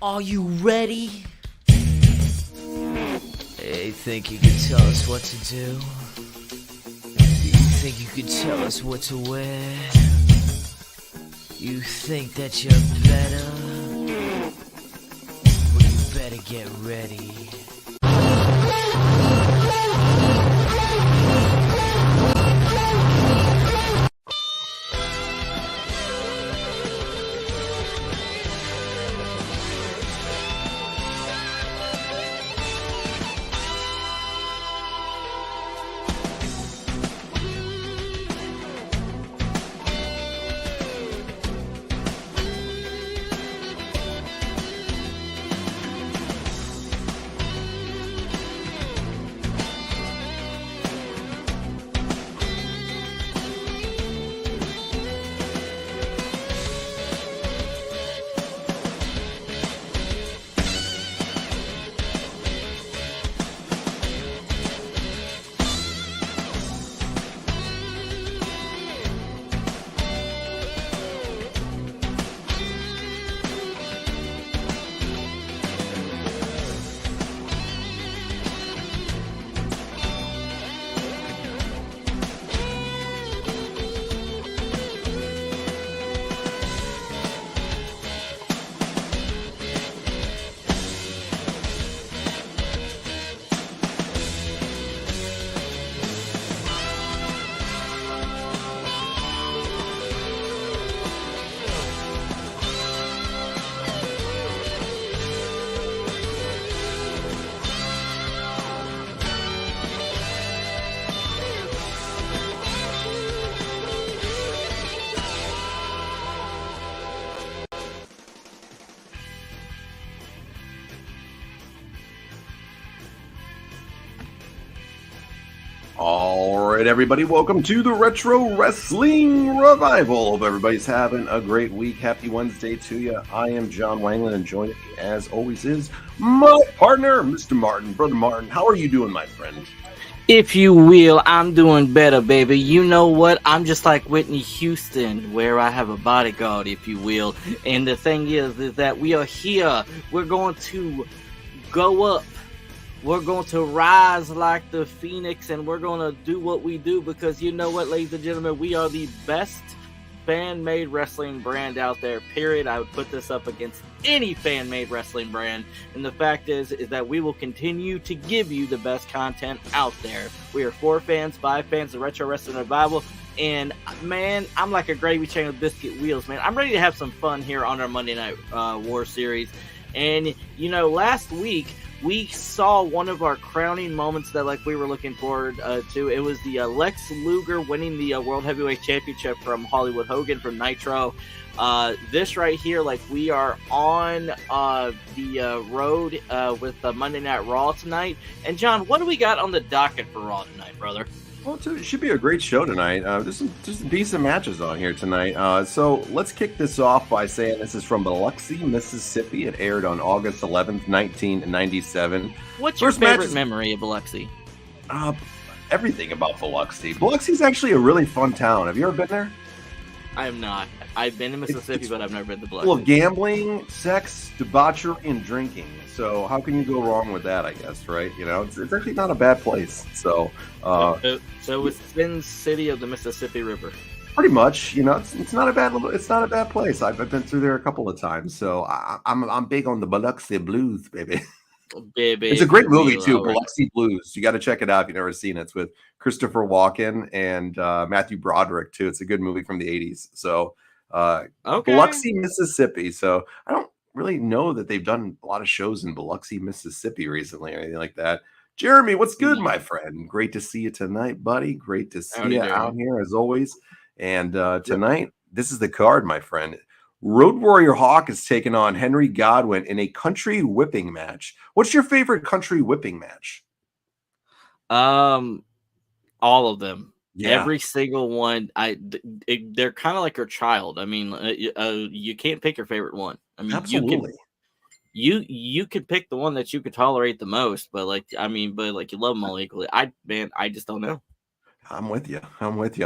Are you ready? Hey, think you can tell us what to do? You think you can tell us what to wear? You think that you're better? Well, you better get ready. All right, everybody, welcome to the Retro Wrestling Revival. Hope everybody's having a great week. Happy Wednesday to you. I am John Wangland, and joining me, as always, is my partner, Mr. Martin. Brother Martin, how are you doing, my friend? If you will, I'm doing better, baby. You know what? I'm just like Whitney Houston, where I have a bodyguard, if you will. And the thing is that we are here. We're going to go up. We're going to rise like the Phoenix, and we're going to do what we do because you know what, ladies and gentlemen, we are the best fan-made wrestling brand out there, period. I would put this up against any fan-made wrestling brand, and the fact is that we will continue to give you the best content out there. We are for fans, by fans, the Retro Wrestling Revival, and man, I'm like a gravy train with biscuit wheels, man. I'm ready to have some fun here on our Monday Night War series, and you know, last week, we saw one of our crowning moments that we were looking forward to. It was the Lex Luger winning the World Heavyweight Championship from Hollywood Hogan from Nitro. This right here, we are on the road with Monday Night Raw tonight. And John, what do we got on the docket for Raw tonight, brother? Well, it should be a great show tonight. There's some decent matches on here tonight. So let's kick this off by saying this is from Biloxi, Mississippi. It aired on August 11th, 1997. What's your favorite memory of Biloxi? Everything about Biloxi. Biloxi's actually a really fun town. Have you ever been there? I have not. I've been to Mississippi, but I've never been to Biloxi. Full of gambling, sex, debauchery, and drinking. So how can you go wrong with that, I guess, right? You know, it's actually not a bad place. So it's Sin City of the Mississippi River. Pretty much, you know, it's not a bad place. I've been through there a couple of times. So I'm big on the Biloxi blues, baby. Baby, it's a great movie too, Biloxi Blues. You got to check it out if you've never seen it. It's with Christopher Walken and Matthew Broderick too. It's a good movie from the 80s. So Biloxi, Mississippi. So I don't really know that they've done a lot of shows in Biloxi, Mississippi recently or anything like that. Jeremy, what's good, my friend? Great to see you tonight, buddy. Great to see you out here as always. And tonight, this is the card, my friend. Road Warrior Hawk is taking on Henry Godwinn in a country whipping match. What's your favorite country whipping match? All of them. Yeah. Every single one. They're kind of like your child. I mean, you can't pick your favorite one. I mean, absolutely. You could pick the one that you could tolerate the most, but you love them all equally. I just don't know. I'm with you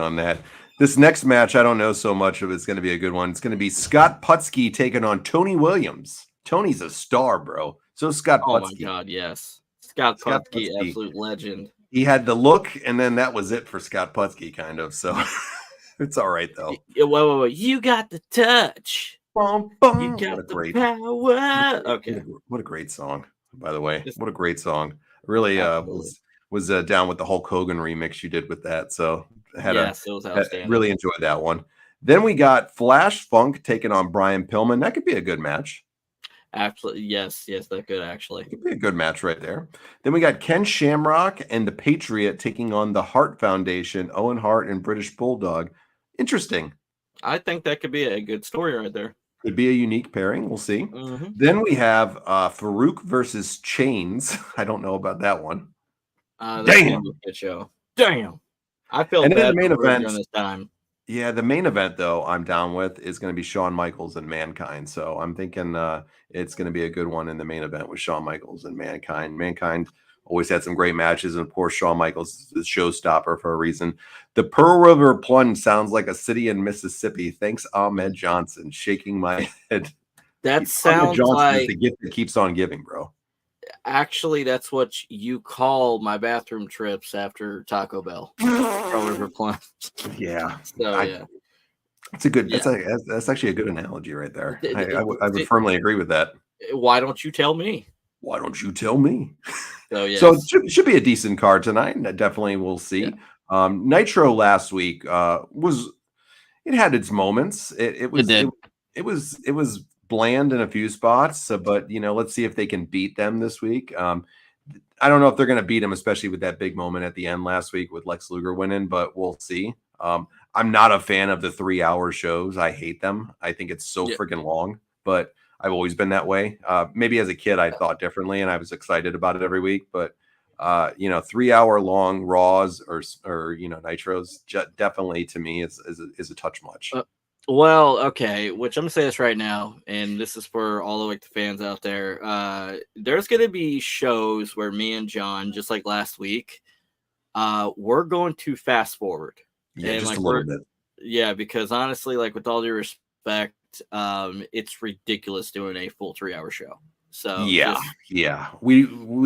on that. This next match, I don't know so much of. It's going to be a good one. It's going to be Scott Putski taking on Tony Williams. Tony's a star, bro. So Scott Oh Putski. my God, yes. Scott Putski, absolute legend. He had the look, and then that was it for Scott Putski, kind of. So it's all right, though. Wait. You got the touch. Bum, bum. You got the power. Okay. What a great song, by the way. What a great song. Really was down with the Hulk Hogan remix you did with that. So it was outstanding. Really enjoyed that one. Then we got Flash Funk taking on Brian Pillman. That could be a good match. Absolutely. Yes, that could actually. It could be a good match right there. Then we got Ken Shamrock and the Patriot taking on the Hart Foundation, Owen Hart and British Bulldog. Interesting. I think that could be a good story right there. Could be a unique pairing. We'll see. Then we have Faarooq versus Chainz. I don't know about that one. Damn. Good show. Damn. I feel bad the main event during this time. Yeah, the main event, though, I'm down with is going to be Shawn Michaels and Mankind. So I'm thinking it's going to be a good one in the main event with Shawn Michaels and Mankind. Mankind always had some great matches. And, of course, Shawn Michaels is the showstopper for a reason. The Pearl River Plunge sounds like a city in Mississippi. Thanks, Ahmed Johnson. Shaking my head. That sounds like the gift that keeps on giving, bro. Actually, that's what you call my bathroom trips after Taco Bell. Pearl River Plunge. Yeah. So, It's a good. That's actually a good analogy right there. I would firmly agree with that. Why don't you tell me? Why don't you tell me? So it should be a decent card tonight. Definitely, we'll see. Yeah. Nitro last week it had its moments. It was bland in a few spots. But let's see if they can beat them this week. I don't know if they're going to beat them, especially with that big moment at the end last week with Lex Luger winning. But we'll see. I'm not a fan of the 3-hour shows. I hate them. I think it's so freaking long. But I've always been that way. Maybe as a kid, I thought differently, and I was excited about it every week. But 3-hour long Raws or Nitros definitely to me is a touch much. Well, okay. Which I'm gonna say this right now, and this is for all the fans out there. There's gonna be shows where me and John, just like last week, we're going to fast forward. Yeah, just a little bit. Yeah, because honestly, with all due respect, it's ridiculous doing a full 3-hour show. So we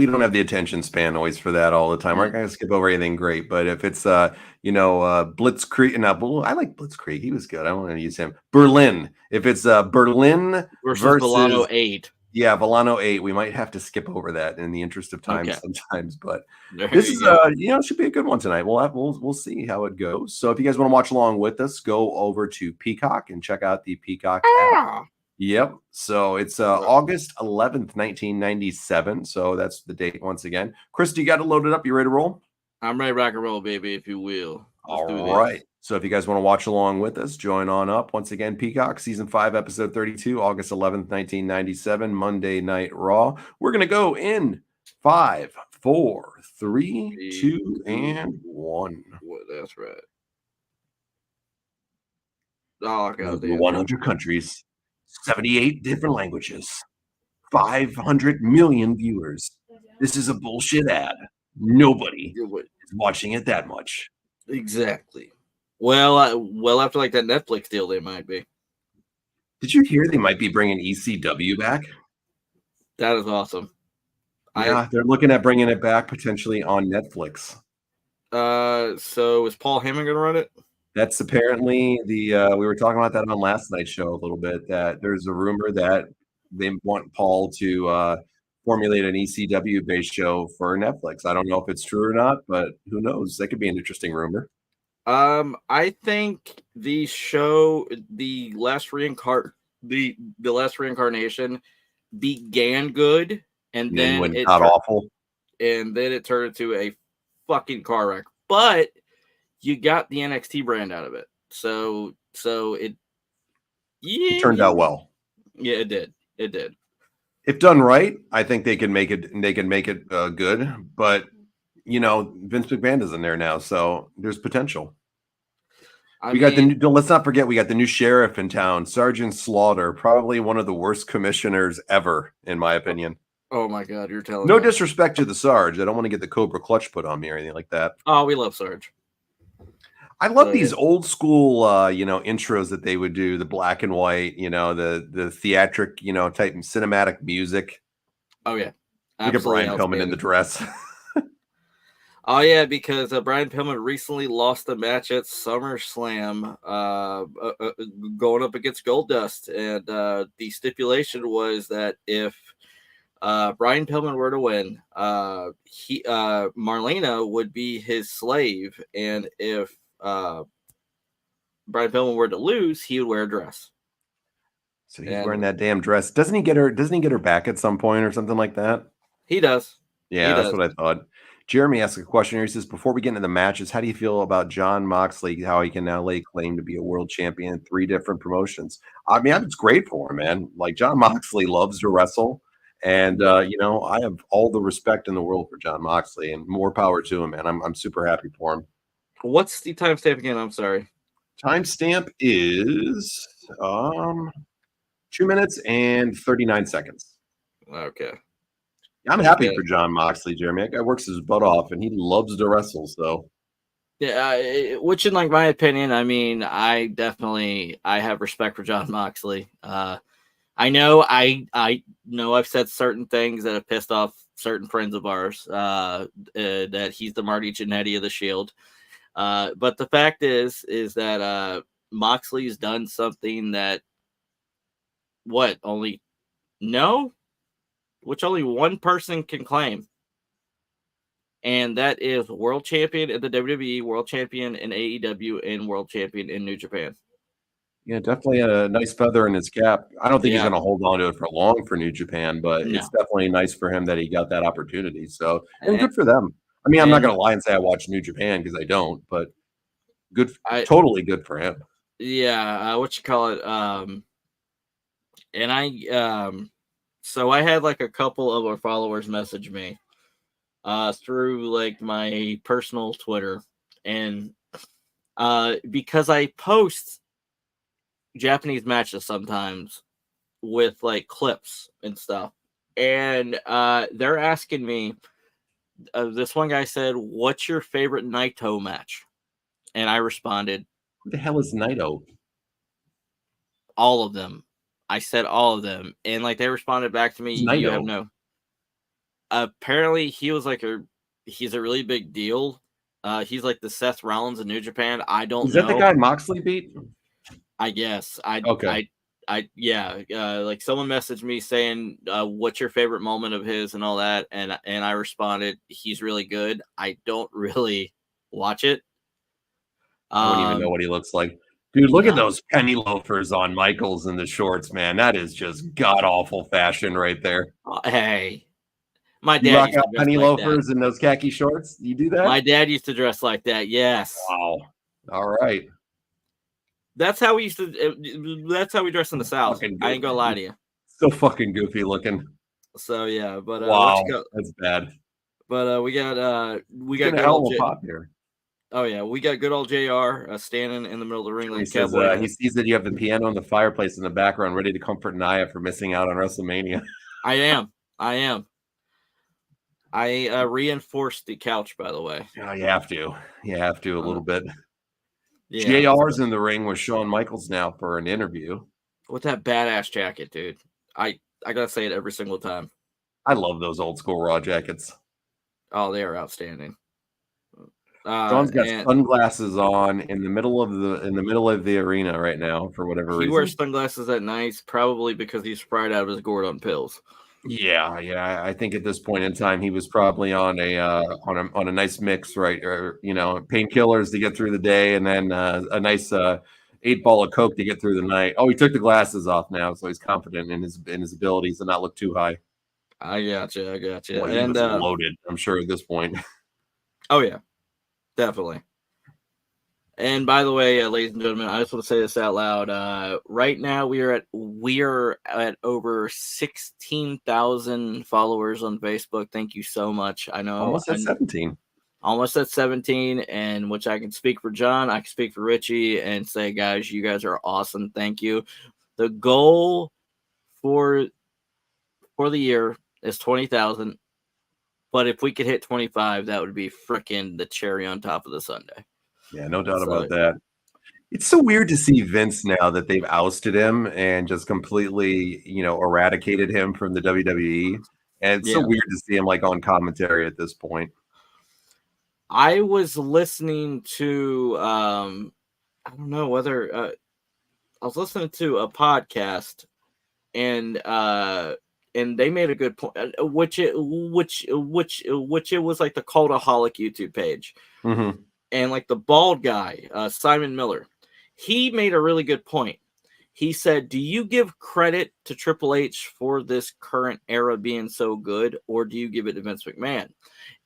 don't have the attention span always for that all the time. We're gonna skip over anything great, but if it's Blitzkrieg, I like Blitzkrieg. He was good. I want to use him. Berlin. If it's Berlin versus Volano 8. Yeah, Volano 8. We might have to skip over that in the interest of time sometimes, but this is should be a good one tonight. We'll see how it goes. So if you guys want to watch along with us, go over to Peacock and check out the Peacock app. Yep. So it's August 11th, 1997. So that's the date once again. Chris, you got it loaded up? You ready to roll? I'm ready to rock and roll, baby, if you will. All right. So if you guys want to watch along with us, join on up. Once again, Peacock, Season 5, Episode 32, August 11th, 1997, Monday Night Raw. We're going to go in 5, 4, 3, 2, and 1. That's right. Oh, God. 100 countries. 78 different languages, 500 million viewers. This is a bullshit ad. Nobody is watching it that much. Exactly. Well, after that Netflix deal, they might be. Did you hear they might be bringing ECW back? That is awesome. Yeah, they're looking at bringing it back potentially on Netflix. So is Paul Heyman going to run it? That's apparently we were talking about that on last night's show a little bit, that there's a rumor that they want Paul to formulate an ECW-based show for Netflix. I don't know if it's true or not, but who knows? That could be an interesting rumor. I think the show, the last reincarnation began good, and then it got awful. And then it turned into a fucking car wreck. But you got the NXT brand out of it, so it turned out well. Yeah, it did. It did. If done right, I think they can make it. They can make it good. But Vince McMahon is in there now, so there's potential. Let's not forget, we got the new sheriff in town, Sergeant Slaughter, probably one of the worst commissioners ever, in my opinion. Oh my God, you're telling no me. Disrespect to the Sarge. I don't want to get the Cobra Clutch put on me or anything like that. Oh, we love Sarge. I love these old school, intros that they would do, the black and white, the theatric, type cinematic music. Oh yeah, look at Brian Pillman in the dress. Oh yeah, because Brian Pillman recently lost a match at SummerSlam, going up against Goldust, and the stipulation was that if Brian Pillman were to win, Marlena would be his slave, and if Brian Pillman were to lose, he would wear a dress. So he's wearing that damn dress. Doesn't he get her back at some point or something like that? He does. Yeah, that's what I thought. Jeremy asked a question here. He says, before we get into the matches, how do you feel about Jon Moxley, how he can now lay claim to be a world champion in 3 different promotions? I mean, it's great for him, man. Like, Jon Moxley loves to wrestle. And, I have all the respect in the world for Jon Moxley, and more power to him, man. I'm super happy for him. What's the timestamp again? I'm sorry. Timestamp is 2 minutes and 39 seconds. Okay. I'm happy for Jon Moxley, Jeremy. That guy works his butt off, and he loves to wrestle. So, yeah, which in like my opinion, I mean, I have respect for Jon Moxley. I know I've said certain things that have pissed off certain friends of ours. That he's the Marty Jannetty of the Shield. But the fact is that Moxley's done something that only one person can claim. And that is world champion in the WWE, world champion in AEW, and world champion in New Japan. Yeah, definitely a nice feather in his cap. I don't think he's going to hold on to it for long for New Japan, but it's definitely nice for him that he got that opportunity. So, and good for them. I mean, I'm not going to lie and say I watch New Japan because I don't, but totally good for him. Yeah, so I had like a couple of our followers message me through like my personal Twitter, and because I post Japanese matches sometimes with like clips and stuff, and they're asking me, this one guy said, what's your favorite Naito match? And I responded, what the hell is Naito? All of them. I said all of them, and like they responded back to me, you have no. Apparently he was like he's a really big deal. He's like the Seth Rollins in New Japan. I don't know. Is that the guy Moxley beat? I guess. Okay. Like someone messaged me saying, what's your favorite moment of his and all that, and I responded, he's really good. I don't really watch it. I don't even know what he looks like. Dude, look at those penny loafers on Michaels in the shorts, man. That is just god-awful fashion right there. Hey, my dad rock out penny loafers and those khaki shorts? You do that? My dad used to dress like that, yes. Wow. All right. That's how we dress in the South. I ain't gonna lie to you. So fucking goofy looking. So yeah, but wow, that's bad. But we got good old pop here. Oh yeah, we got good old JR standing in the middle of the ring like he says, he sees that you have the piano and the fireplace in the background, ready to comfort Nia for missing out on WrestleMania. I am. I reinforced the couch, by the way. Oh, you have to a little bit. Yeah, JR's in the ring with Shawn Michaels now for an interview. With that badass jacket, dude. I gotta say it every single time. I love those old school Raw jackets. Oh, they are outstanding. Shawn's got sunglasses on in the middle of the arena right now for whatever reason. He wears sunglasses at night, probably because he's fried out of his gourd on pills. Yeah. I think at this point in time he was probably on a nice mix, right? Or painkillers to get through the day, and then a nice 8-ball of coke to get through the night. Oh, he took the glasses off now, so he's confident in his abilities to not look too high. I gotcha. Well, he was loaded, I'm sure, at this point. Oh yeah, definitely. And by the way, ladies and gentlemen, I just want to say this out loud. Right now, we are at over 16,000 followers on Facebook. Thank you so much. I know almost at 17. Almost at 17, and which I can speak for John, I can speak for Richie, and say, guys, you guys are awesome. Thank you. The goal for the year is 20,000, but if we could hit 25, that would be freaking the cherry on top of the sundae. Yeah, no doubt So about that. It's so weird to see Vince now that they've ousted him and just completely, eradicated him from the WWE. And it's so yeah, weird to see him like on commentary at this point. I was listening to I don't know whether I was listening to a podcast and they made a good point, which it was like the Cultaholic YouTube page, Mm-hmm. and like the bald guy, Simon Miller, he made a really good point. He said, "Do you give credit to Triple H for this current era being so good, or do you give it to Vince McMahon?"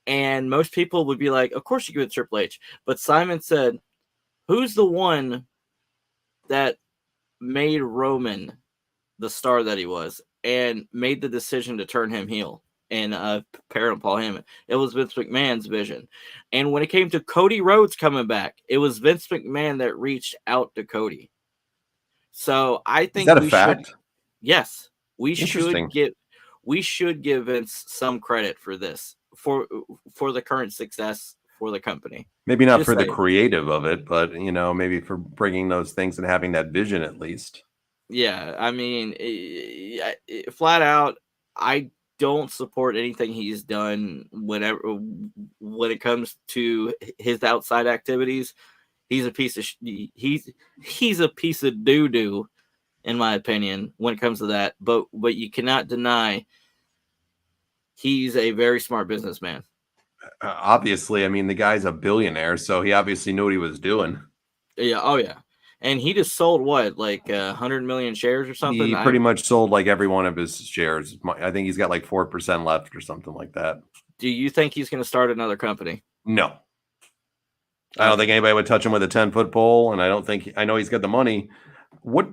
And most people would be like, "Of course you give it to Triple H," but Simon said, "Who's the one that made Roman the star that he was and made the decision to turn him heel and pair Paul Heyman?" It was Vince McMahon's vision. And when it came to Cody Rhodes coming back, it was Vince McMahon that reached out to Cody. So I Is think that a we should, fact? yes, we Interesting. should give Vince some credit for this, for the current success for the company. Maybe not Just for the saying. creative of it, but maybe for bringing those things and having that vision at least. Yeah, I mean, flat out, I don't support anything he's done when it comes to his outside activities. He's a piece of he's a piece of doo doo, in my opinion, when it comes to that. But you cannot deny he's a very smart businessman. Obviously, I mean, the guy's a billionaire, so he obviously knew what he was doing. Yeah, oh yeah, and he just sold what, like 100 million shares or something. He pretty much sold like every one of his shares. I think he's got like 4% left or something like that. Do you think he's going to start another company? No. I don't think anybody would touch him with a 10-foot pole, and I know he's got the money.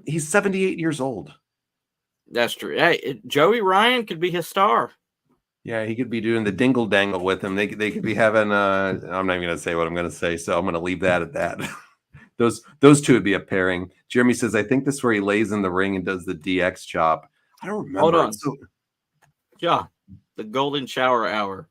He's 78 years old. That's true. Hey, Joey Ryan could be his star. Yeah, he could be doing the dingle dangle with him. They could be having I'm not even gonna say what I'm gonna say, so I'm gonna leave that at that. Those two would be a pairing. Jeremy says, I think this is where he lays in the ring and does the DX chop. I don't remember. Hold on. Yeah. The Golden Shower Hour.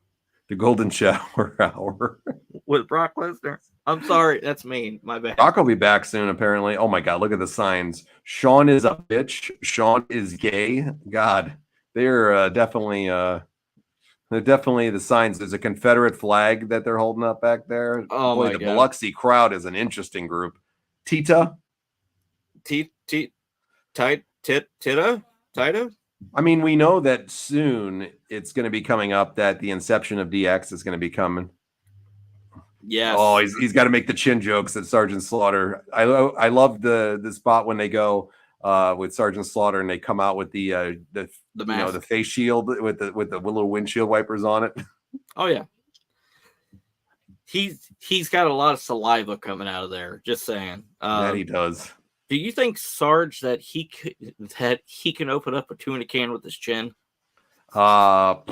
The Golden Shower Hour. With Brock Lesnar. I'm sorry. That's mean. My bad. Brock will be back soon, apparently. Oh my God, look at the signs. Shawn is a bitch. Shawn is gay. God, they're definitely the signs. There's a Confederate flag that they're holding up back there. Oh Boy, my the God. Biloxi crowd is an interesting group. Tita? Tita? I mean, we know that soon it's going to be coming up that the inception of DX is going to be coming. Yes. Oh, he's got to make the chin jokes at Sergeant Slaughter. I love the spot when they go with Sergeant Slaughter and they come out with the the face shield with the little windshield wipers on it. Oh yeah. He's got a lot of saliva coming out of there. Just saying. That he does. Do you think, Sarge, that he can open up a tuna can with his chin? Wow.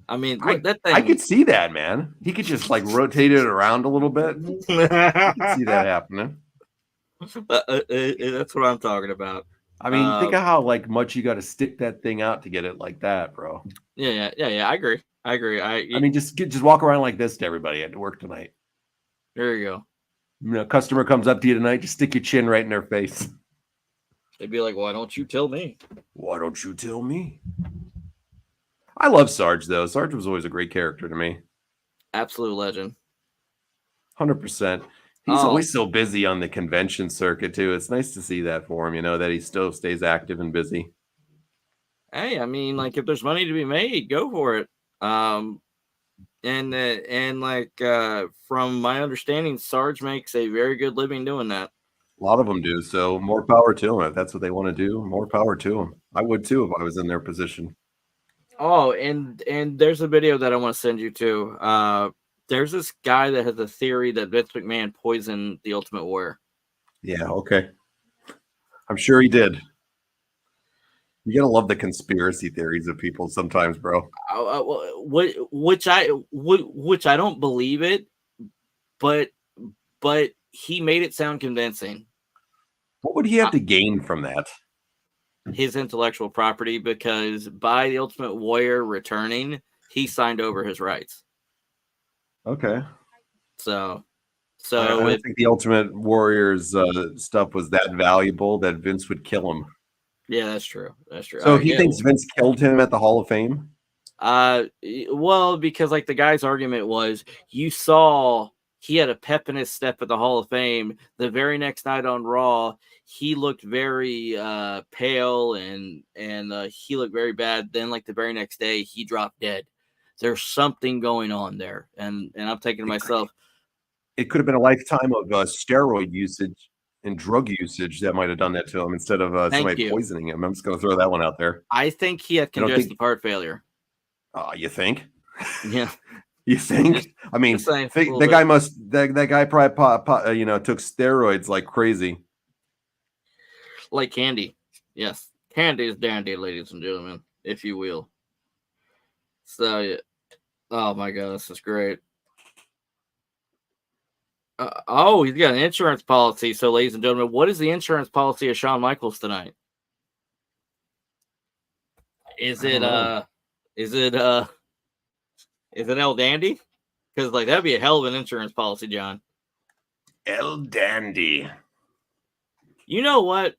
I mean, that thing, I could see that, man. He could just like rotate it around a little bit. I could see that happening. That's what I'm talking about. I mean, think of how like much you got to stick that thing out to get it like that, bro. Yeah. I agree. I mean, just walk around like this to everybody at work tonight. There you go. Customer comes up to you tonight, just stick your chin right in their face. They'd be like, "Why don't you tell me? Why don't you tell me?" I love Sarge, though. Sarge was always a great character to me. Absolute legend. 100%. He's always so busy on the convention circuit, too. It's nice to see that for him, that he still stays active and busy. Hey, I mean, like, if there's money to be made, go for it. And from my understanding, Sarge makes a very good living doing that. A lot of them do. So more power to them. If that's what they want to do, more power to them. I would too if I was in their position. Oh, and there's a video that I want to send you to. There's this guy that has a theory that Vince McMahon poisoned the Ultimate Warrior. Yeah, okay. I'm sure he did. You gotta love the conspiracy theories of people sometimes, bro. Which I don't believe it, but he made it sound convincing. What would he have to gain from that? His intellectual property, because by the Ultimate Warrior returning, he signed over his rights. Okay. So So I don't think the Ultimate Warrior's stuff was that valuable that Vince would kill him. Yeah, that's true. That's true. So he thinks Vince killed him at the Hall of Fame? Well, because like the guy's argument was, you saw he had a pep in his step at the Hall of Fame. The very next night on Raw, he looked very pale and he looked very bad. Then like the very next day, he dropped dead. There's something going on there, and I'm thinking to myself, it could have been a lifetime of steroid usage and drug usage that might have done that to him instead of somebody poisoning him. I'm just going to throw that one out there. I think he had congestive heart failure. You think? Yeah. You think? I mean, that guy probably took steroids like crazy. Like candy. Yes. Candy is dandy, ladies and gentlemen, if you will. So, oh my God, this is great. He's got an insurance policy. So, ladies and gentlemen, what is the insurance policy of Shawn Michaels tonight? Is it El Dandy? Because like that'd be a hell of an insurance policy, John. El Dandy. You know what?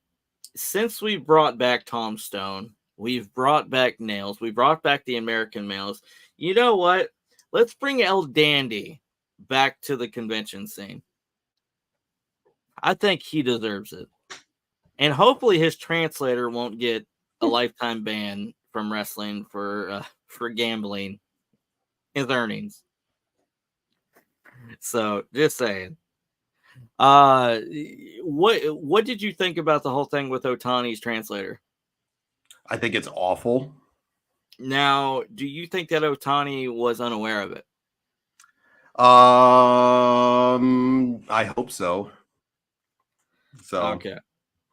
Since we brought back Tom Stone, we've brought back Nails, we brought back the American Males. You know what? Let's bring El Dandy back to the convention scene. I think he deserves it. And hopefully his translator won't get a lifetime ban from wrestling for gambling his earnings. So just saying. What did you think about the whole thing with Otani's translator? I think it's awful. Now, do you think that Otani was unaware of it? I hope so. Okay.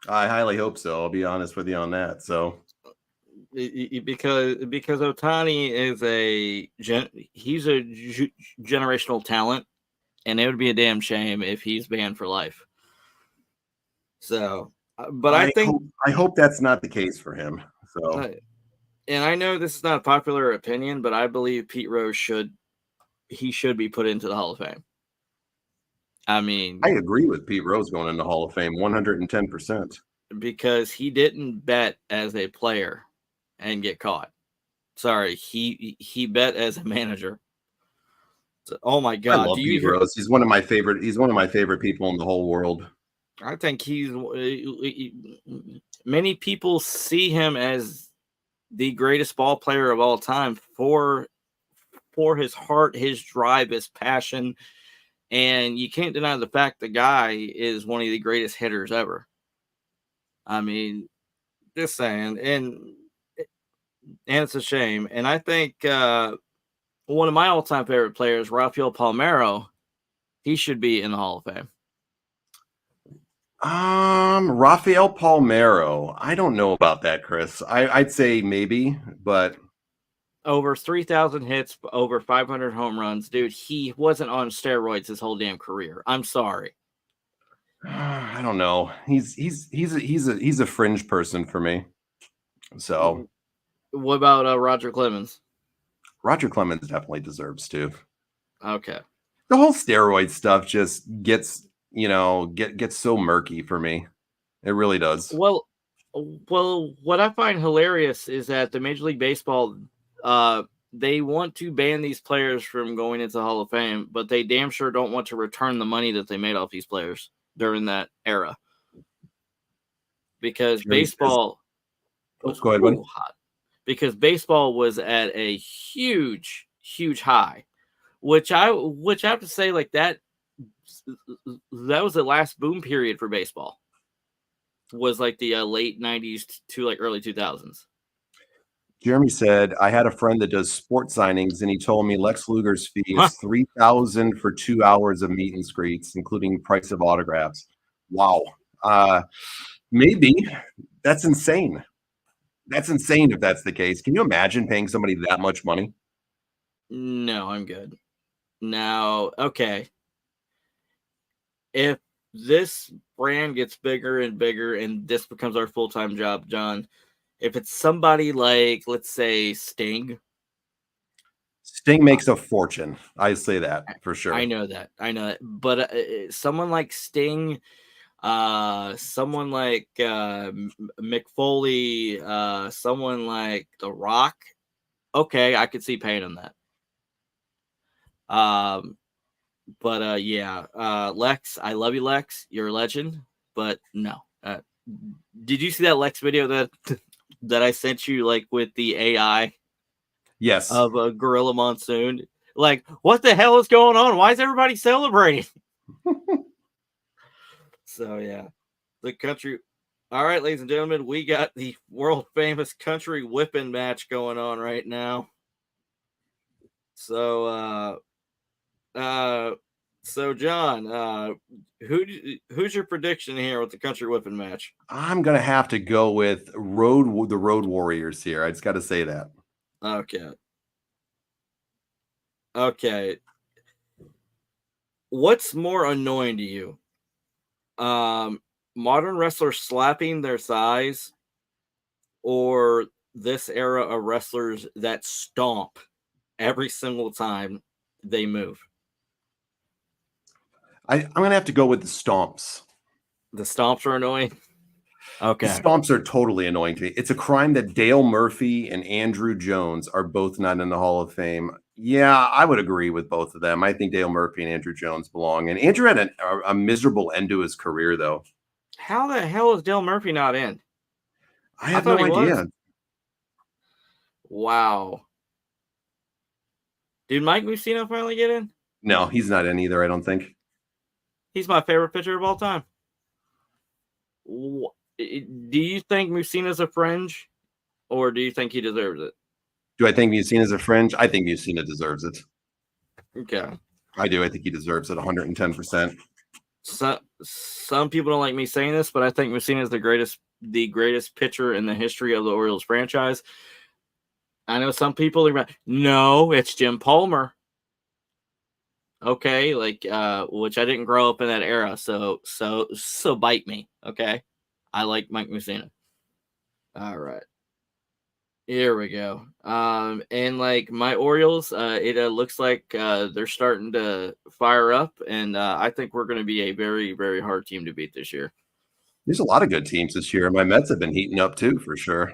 I highly hope so. I'll be honest with you on that. So because Otani is he's a generational talent, and it would be a damn shame if he's banned for life. So, but I hope that's not the case for him. So, and I know this is not a popular opinion, but I believe Pete Rose should be put into the Hall of Fame. I mean, I agree with Pete Rose going into Hall of Fame 110%. Because he didn't bet as a player and get caught. Sorry, he bet as a manager. So, oh my God! I love Pete Rose. He's one of my favorite people in the whole world. I think many people see him as the greatest ball player of all time for his heart, his drive, his passion, and you can't deny the fact the guy is one of the greatest hitters ever. I mean, just saying, and it's a shame. And I think one of my all-time favorite players, Rafael Palmeiro, he should be in the Hall of Fame. Rafael Palmeiro. I don't know about that, Chris. I'd say maybe, but over 3,000 hits, over 500 home runs, dude. He wasn't on steroids his whole damn career. I'm sorry. I don't know. He's a fringe person for me. So, what about Roger Clemens? Roger Clemens definitely deserves to. Okay. The whole steroid stuff just gets so murky for me. It really does. Well, what I find hilarious is that the Major League Baseball, they want to ban these players from going into the Hall of Fame, but they damn sure don't want to return the money that they made off these players during that era. Because baseball was hot. Because baseball was at a huge, huge high, which I have to say, like that was the last boom period for baseball. Was like the late 90s to like early 2000s. Jeremy said, I had a friend that does sports signings, and he told me Lex Luger's fee is $3,000 for 2 hours of meet and greets, including price of autographs. Wow. Maybe. That's insane. That's insane if that's the case. Can you imagine paying somebody that much money? No, I'm good. Now, okay. If this brand gets bigger and bigger and this becomes our full-time job, John, if it's somebody like, let's say, Sting. Sting makes a fortune. I say that for sure. I know that. But someone like Sting, someone like Mick Foley, someone like The Rock. Okay, I could see paying him that. Lex, I love you, Lex. You're a legend, but no. Did you see that Lex video that I sent you, like with the AI? Yes. Of a Gorilla Monsoon. Like, what the hell is going on? Why is everybody celebrating? So yeah, the country. All right, ladies and gentlemen, we got the world famous country whipping match going on right now. So, John, who's your prediction here with the country whipping match? I'm gonna have to go with the Road Warriors here. I just got to say that. Okay. What's more annoying to you? Modern wrestlers slapping their thighs, or this era of wrestlers that stomp every single time they move? I'm gonna have to go with the stomps. The stomps are annoying. Okay. The stomps are totally annoying to me. It's a crime that Dale Murphy and Andrew Jones are both not in the Hall of Fame. Yeah, I would agree with both of them. I think Dale Murphy and Andrew Jones belong. And Andrew had a miserable end to his career, though. How the hell is Dale Murphy not in? I have no idea. Was. Wow. Did Mike Mussina finally get in? No, he's not in either, I don't think. He's my favorite pitcher of all time. Do you think Mussina's a fringe, or do you think he deserves it? Do I think Mussina's a fringe? I think Mussina deserves it. Okay. I do. I think he deserves it 110%. Some people don't like me saying this, but I think Mussina is the greatest pitcher in the history of the Orioles franchise. I know some people are no, it's Jim Palmer. Okay, which I didn't grow up in that era, so bite me. Okay, I like Mike Mussina. All right, here we go. And like my Orioles, it looks like they're starting to fire up, and I think we're going to be a very, very hard team to beat this year. There's a lot of good teams this year. My Mets have been heating up too, for sure.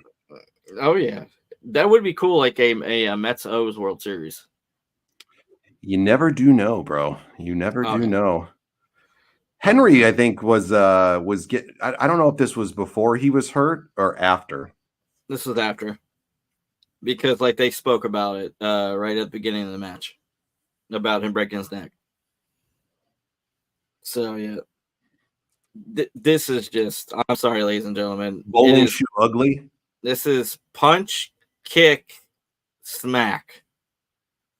Oh yeah, that would be cool, like a Mets O's World Series. You never do know, bro. You never do know. Henry, I think, was I don't know if this was before he was hurt or after. This was after. Because like they spoke about it right at the beginning of the match. About him breaking his neck. So yeah. This is just, I'm sorry, ladies and gentlemen. Bowling shoe ugly. This is punch, kick, smack.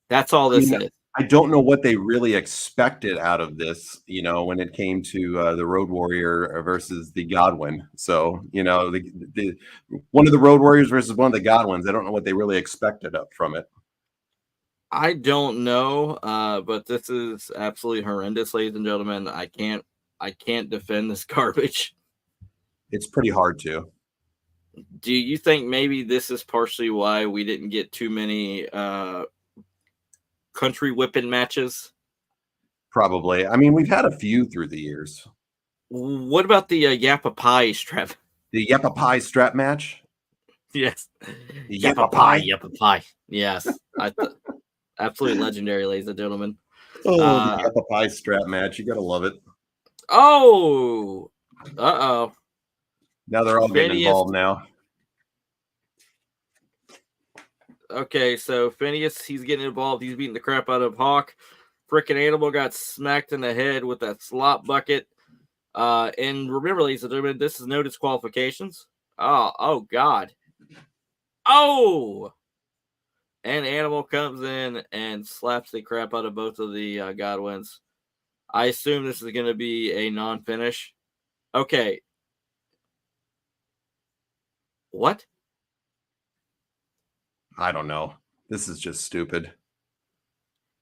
That's all this is. I don't know what they really expected out of this, when it came to the Road Warrior versus the Godwinn. So, the one of the Road Warriors versus one of the Godwinns. I don't know what they really expected up from it. I don't know, but this is absolutely horrendous, ladies and gentlemen. I can't defend this garbage. It's pretty hard to. Do you think maybe this is partially why we didn't get too many country whipping matches? Probably. I mean, we've had a few through the years. What about the Yappa Pie strap? The Yappa Pie strap match? Yes. Yappa Pie. Yappa Pie. Yes. Absolutely legendary, ladies and gentlemen. Oh, the Yappa Pie strap match. You got to love it. Oh. Uh-oh. Now they're all getting involved now. Okay, so Phineas, he's getting involved. He's beating the crap out of Hawk. Frickin' Animal got smacked in the head with that slop bucket. And remember, ladies and gentlemen, this is no disqualifications. Oh, God. Oh! And Animal comes in and slaps the crap out of both of the Godwinns. I assume this is going to be a non-finish. Okay. What? I don't know. This is just stupid.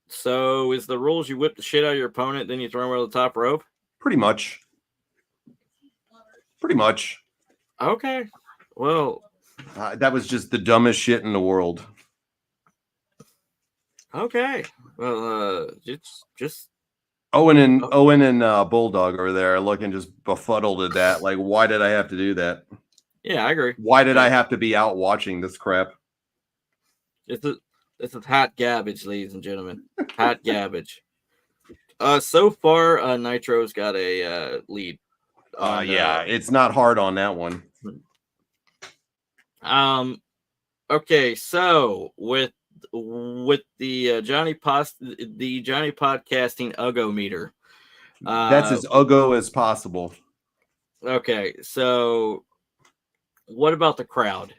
So is the rules you whip the shit out of your opponent, then you throw him over the top rope? Pretty much. Okay. Well. That was just the dumbest shit in the world. Okay. Well, just Owen and Bulldog over there are looking just befuddled at that. Like, why did I have to do that? Yeah, I agree. Why did I have to be out watching this crap? This is hot garbage, ladies and gentlemen. Hot garbage. So far, Nitro's got a lead. Yeah, it's not hard on that one. Okay, so with the Johnny Podcasting Uggo meter. That's as Uggo as possible. Okay, so what about the crowd?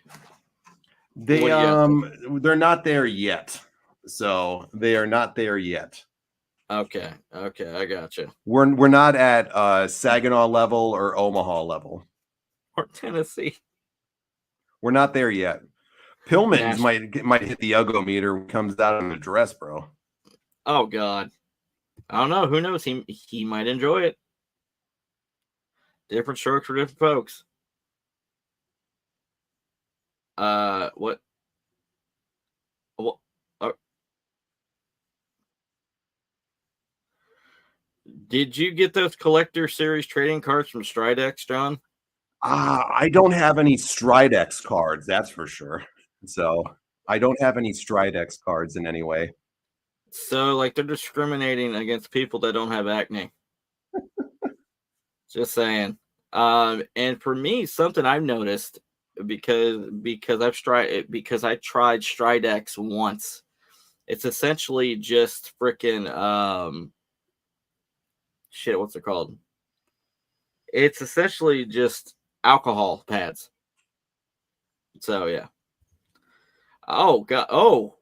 They're not there yet. So they are not there yet. Okay, I gotcha. We're not at Saginaw level or Omaha level or Tennessee. We're not there yet. Pillman's might hit the Uggo meter when it comes out in the dress, bro. Oh God, I don't know. Who knows? He might enjoy it. Different strokes for different folks. What? Did you get those collector series trading cards from Stridex, John? I don't have any Stridex cards, that's for sure. So I don't have any Stridex cards in any way. So, like, they're discriminating against people that don't have acne. Just saying. And for me, something I've noticed because I tried Stridex once. It's essentially just freaking shit. What's it called? It's essentially just alcohol pads. So yeah. Oh God. Oh.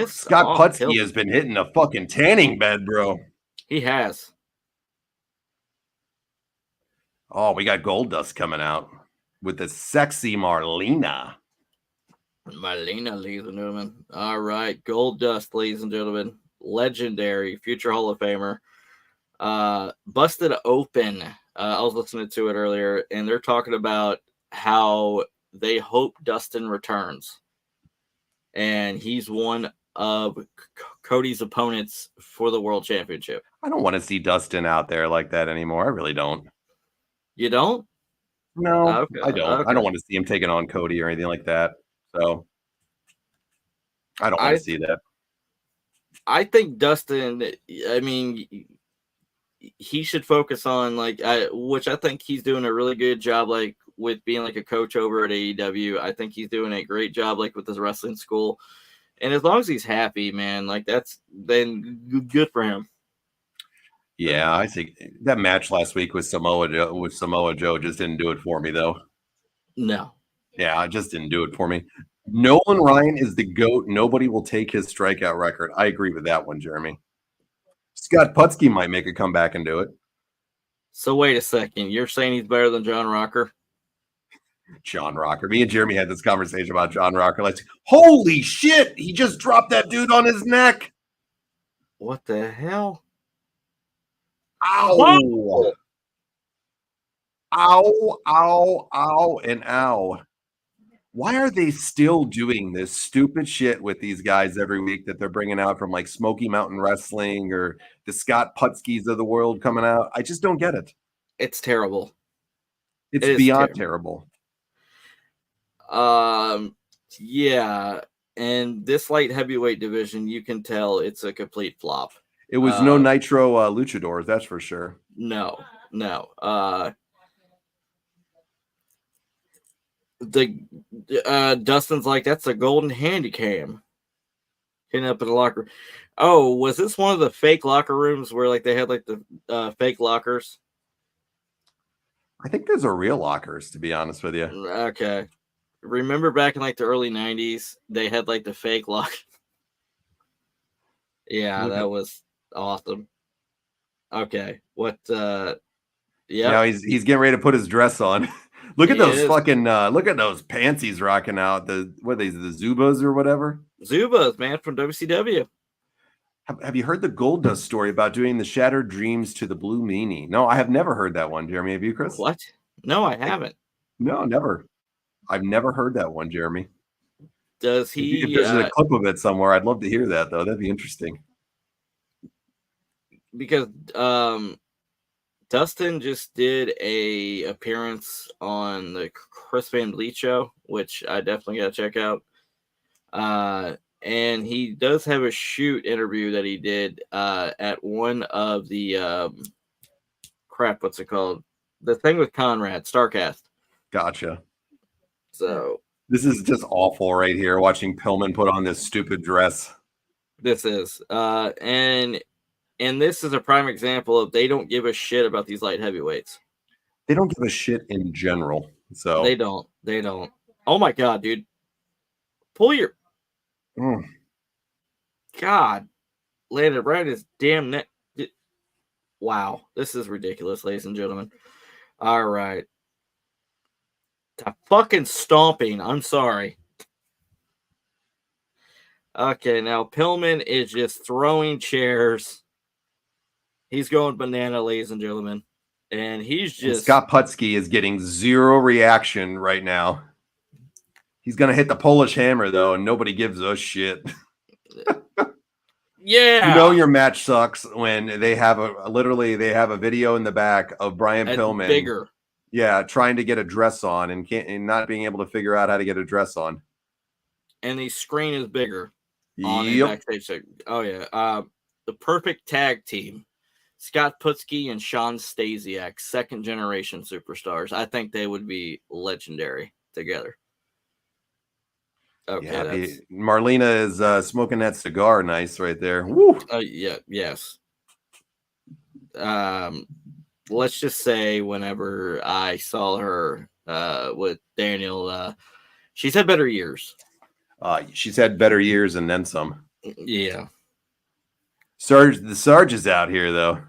Scott Putski has been hitting a fucking tanning bed, bro. He has. Oh, we got Goldust coming out with the sexy Marlena. Marlena, ladies and gentlemen. All right. Goldust, ladies and gentlemen. Legendary, future Hall of Famer. Busted Open. I was listening to it earlier, and they're talking about how they hope Dustin returns. And he's one of Cody's opponents for the World Championship. I don't want to see Dustin out there like that anymore. I really don't. You don't? No, okay. I don't. Okay. I don't want to see him taking on Cody or anything like that. So I don't want to see that. I think Dustin, I mean, he should focus on which I think he's doing a really good job, like with being like a coach over at AEW. I think he's doing a great job, like with his wrestling school. And as long as he's happy, man, like that's then good for him. Yeah, I think that match last week with Samoa Joe just didn't do it for me, though. No. Yeah, it just didn't do it for me. Nolan Ryan is the GOAT. Nobody will take his strikeout record. I agree with that one, Jeremy. Scott Putski might make a comeback and do it. So wait a second. You're saying he's better than John Rocker? John Rocker. Me and Jeremy had this conversation about John Rocker. Like, holy shit, he just dropped that dude on his neck. What the hell? Ow. Whoa. Ow, ow, ow, and ow. Why are they still doing this stupid shit with these guys every week that they're bringing out from like Smoky Mountain Wrestling or the Scott Putskis of the world coming out? I just don't get it. It's terrible. It's beyond terrible. Yeah. And this light heavyweight division, you can tell it's a complete flop. It was no Nitro luchadors, that's for sure. No. Dustin's like, that's a golden handy cam. Hitting up in the locker room. Oh, was this one of the fake locker rooms where like they had like the fake lockers? I think those are real lockers, to be honest with you. Okay. Remember back in like the early 90s, they had like the fake lock. Yeah, that was awesome. Okay. What yeah. Now he's getting ready to put his dress on. Look at those fucking look at those pants he's rocking out. What are these, the Zubas or whatever? Zubas, man, from WCW. Have you heard the Goldust story about doing the Shattered Dreams to the Blue Meanie? No, I have never heard that one, Jeremy. Have you, Chris? What? No, I haven't. No, never. I've never heard that one, Jeremy. Does he? If there's a clip of it somewhere, I'd love to hear that though. That'd be interesting. Because Dustin just did a appearance on the Chris Van Vliet show, which I definitely got to check out. And he does have a shoot interview that he did at one of the what's it called? The thing with Conrad, Starcast. Gotcha. So this is just awful right here, watching Pillman put on this stupid dress. This is. And this is a prime example of they don't give a shit about these light heavyweights. They don't give a shit in general. So They don't. Oh my God, dude. Pull your God. Landed right in his damn neck. Wow. This is ridiculous, ladies and gentlemen. All right. Fucking stomping. I'm sorry. Okay, now Pillman is just throwing chairs. He's going banana, ladies and gentlemen. And he's just... Scott Putski is getting zero reaction right now. He's going to hit the Polish hammer, though, and nobody gives a shit. Yeah. You know your match sucks when they have they have a video in the back of Brian Pillman. Bigger. Yeah, trying to get a dress on and not being able to figure out how to get a dress on. And the screen is bigger. Yep. Oh, yeah. The perfect tag team. Scott Putski and Shawn Stasiak, second-generation superstars. I think they would be legendary together. Okay, yeah, Marlena is smoking that cigar nice right there. Woo! Yes. Let's just say whenever I saw her with Daniel, she's had better years. She's had better years and then some. Yeah. The Sarge is out here, though.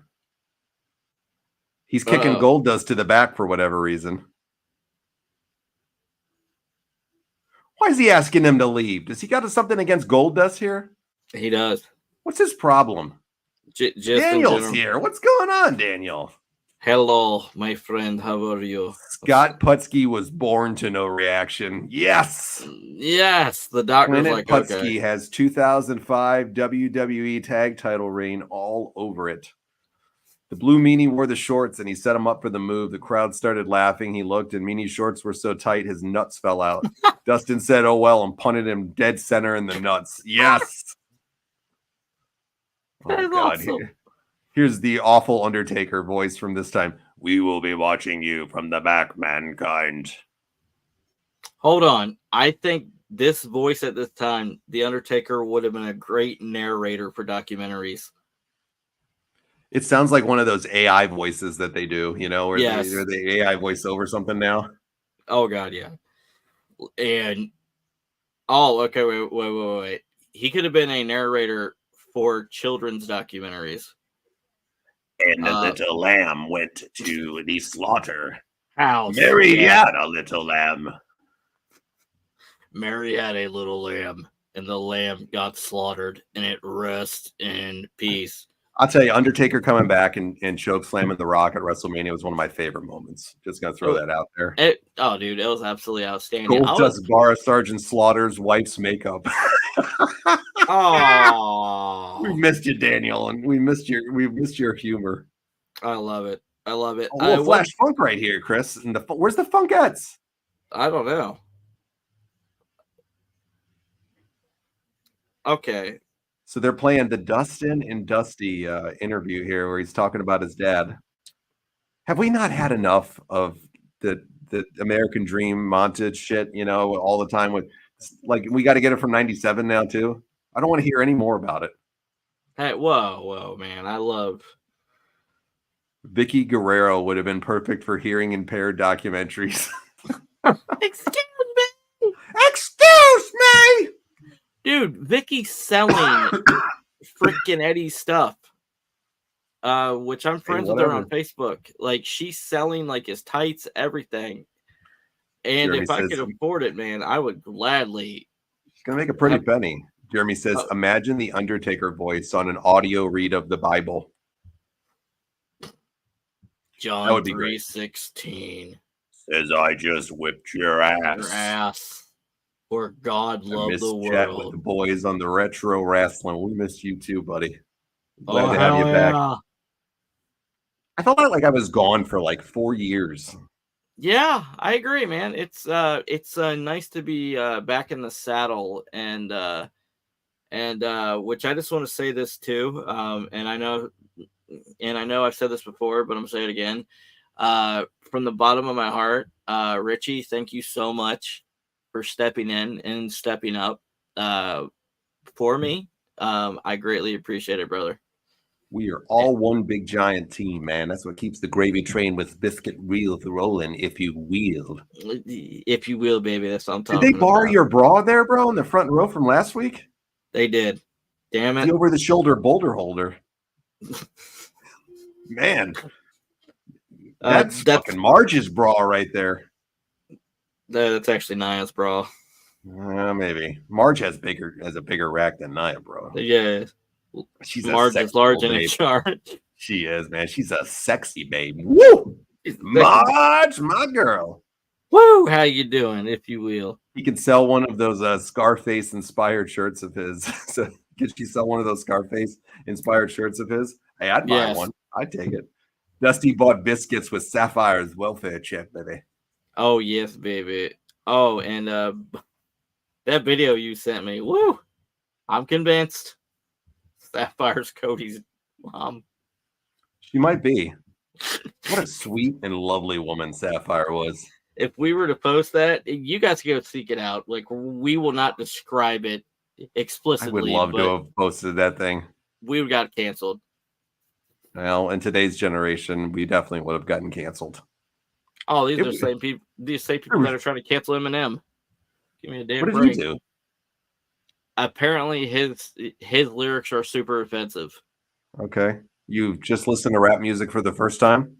He's kicking Goldust to the back for whatever reason. Why is he asking him to leave? Does he got something against Goldust here? He does. What's his problem? Daniel's here. What's going on, Daniel? Hello, my friend. How are you? Scott Putski was born to no reaction. Yes. Yes. The doctor's Planet like, Putski okay. has 2005 WWE tag title reign all over it. The Blue Meanie wore the shorts and he set him up for the move. The crowd started laughing. He looked and Meanie's shorts were so tight his nuts fell out. Dustin said, "Oh well," and punted him dead center in the nuts. Yes. Oh God. Awesome. Here's the awful Undertaker voice from this time. "We will be watching you from the back, mankind." Hold on. I think this voice at this time, the Undertaker would have been a great narrator for documentaries. It sounds like one of those AI voices that they do, you know, where the AI voice over something now. Oh God, yeah. And okay, wait. He could have been a narrator for children's documentaries. And the little lamb went to the slaughter. House. Mary had a little lamb. Mary had a little lamb, and the lamb got slaughtered, and it rests in peace. I'll tell you, Undertaker coming back and choke slamming The Rock at WrestleMania was one of my favorite moments. Just gonna throw that out there. Dude, it was absolutely outstanding. Goldust borrow Sergeant Slaughter's wife's makeup. Oh, we missed you, Daniel, and we missed your humor. I love it. Oh, Flash Funk right here, Chris. And where's the Funkettes? I don't know. Okay. So they're playing the Dustin and Dusty interview here where he's talking about his dad. Have we not had enough of the American Dream montage shit, you know, all the time with like we got to get it from 97 now too? I don't want to hear any more about it. Hey, whoa, man. I love Vicky Guerrero would have been perfect for hearing impaired documentaries. Excuse me. Excuse me. Dude, Vicky's selling freaking Eddie's stuff, which I'm friends with her on Facebook. Like, she's selling, like, his tights, everything. And Jeremy if I could afford it, man, I would gladly. She's going to make a pretty penny. Jeremy says, imagine the Undertaker voice on an audio read of the Bible. John 3:16 says, "I just whipped your ass." For God I love the missed chat with the world. boys on the retro wrestling. We missed you too, buddy. Glad Oh, to have you hell back. yeah. I felt like I was gone for like 4 years. Yeah, I agree, man. It's nice to be back in the saddle, and which I just want to say this too. And I know I've said this before, but I'm gonna say it again. From the bottom of my heart, Richie, thank you so much for stepping in and stepping up for me. I greatly appreciate it, brother. We are all one big giant team, man. That's what keeps the gravy train with biscuit wheels rolling, if you will. If you will, baby. That's what I'm Did talking they borrow about. your bra there, bro, in the front row from last week? They did. Damn it. The over the shoulder boulder holder. Man. That's fucking Marge's bra right there. That's actually Nia's bra. Maybe. Marge has a bigger rack than Nia, bro. Yeah. She's Marge is large and in charge. She is, man. She's a sexy babe. Woo! Marge, my girl. Woo! How you doing, if you will? He can sell one of those Scarface inspired shirts of his. So could she sell one of those Scarface inspired shirts of his? Hey, I'd buy one. I'd take it. Dusty bought biscuits with Sapphire's welfare check, baby. Oh yes, baby. Oh, and that video you sent me. Woo! I'm convinced. Sapphire's Cody's mom. She might be. What a sweet and lovely woman Sapphire was. If we were to post that, you guys can go seek it out. Like, we will not describe it explicitly. I would love to have posted that thing. We would got canceled. Well, in today's generation, we definitely would have gotten canceled. Oh, these are the same people. These same people that are trying to cancel Eminem. Give me a damn break. What did he do? Apparently, his lyrics are super offensive. Okay, you just listened to rap music for the first time.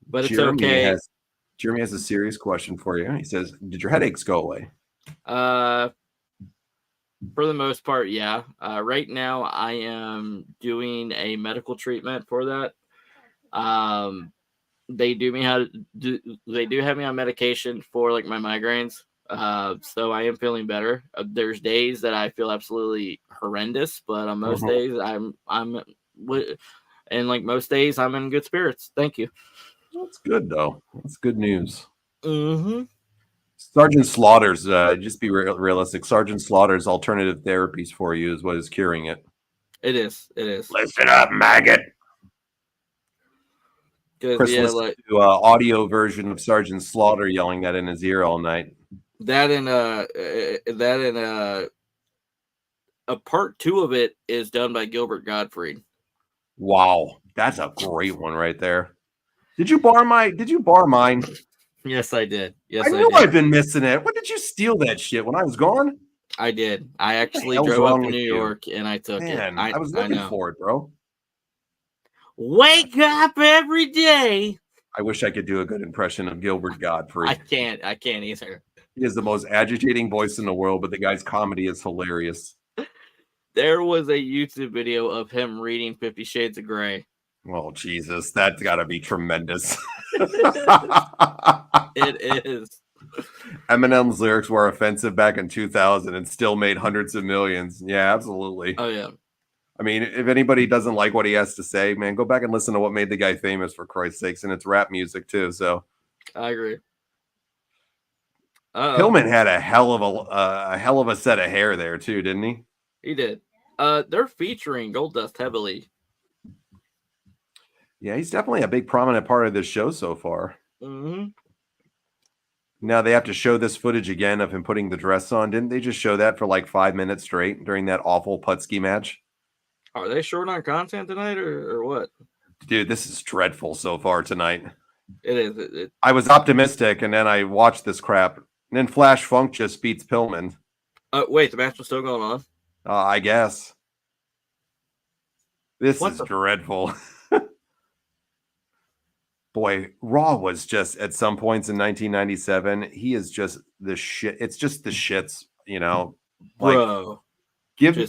But it's okay. Jeremy has a serious question for you. He says, "Did your headaches go away?" For the most part, yeah. Right now, I am doing a medical treatment for that. They do have me on medication for like my migraines. So I am feeling better. There's days that I feel absolutely horrendous, but on most days and like most days I'm in good spirits. Thank you. That's good though. That's good news. Mm-hmm. Sergeant Slaughter's just be realistic. Sergeant Slaughter's alternative therapies for you is what is curing it. It is. Listen up, maggot. Chris listened to audio version of Sergeant Slaughter yelling that in his ear all night. That and a part 2 of it is done by Gilbert Gottfried. Wow, that's a great one right there. Did you bar mine? Yes, I did. Yes, I knew I've been missing it. When did you steal that shit? When I was gone? I did. I actually drove up to New York and I took it. I was looking for it, bro. Wake up every day. I wish I could do a good impression of Gilbert Gottfried. I can't either. He is the most agitating voice in the world, but the guy's comedy is hilarious. There was a YouTube video of him reading 50 Shades of Grey. Oh, Jesus. That's got to be tremendous. It is. Eminem's lyrics were offensive back in 2000 and still made hundreds of millions. Yeah, absolutely. Oh, yeah. I mean, if anybody doesn't like what he has to say, man, go back and listen to what made the guy famous, for Christ's sakes. And it's rap music, too. So I agree. Pillman had a hell of a set of hair there, too, didn't he? He did. They're featuring Goldust heavily. Yeah, he's definitely a big prominent part of this show so far. Mm-hmm. Now they have to show this footage again of him putting the dress on. Didn't they just show that for like 5 minutes straight during that awful Putski match? Are they short on content tonight or what? Dude, this is dreadful so far tonight. It is. I was optimistic, and then I watched this crap. And then Flash Funk just beats Pillman. Wait, the match was still going on? I guess. This is dreadful. Boy, Raw was just, at some points in 1997, he is just the shit. It's just the shits, you know. Like, bro.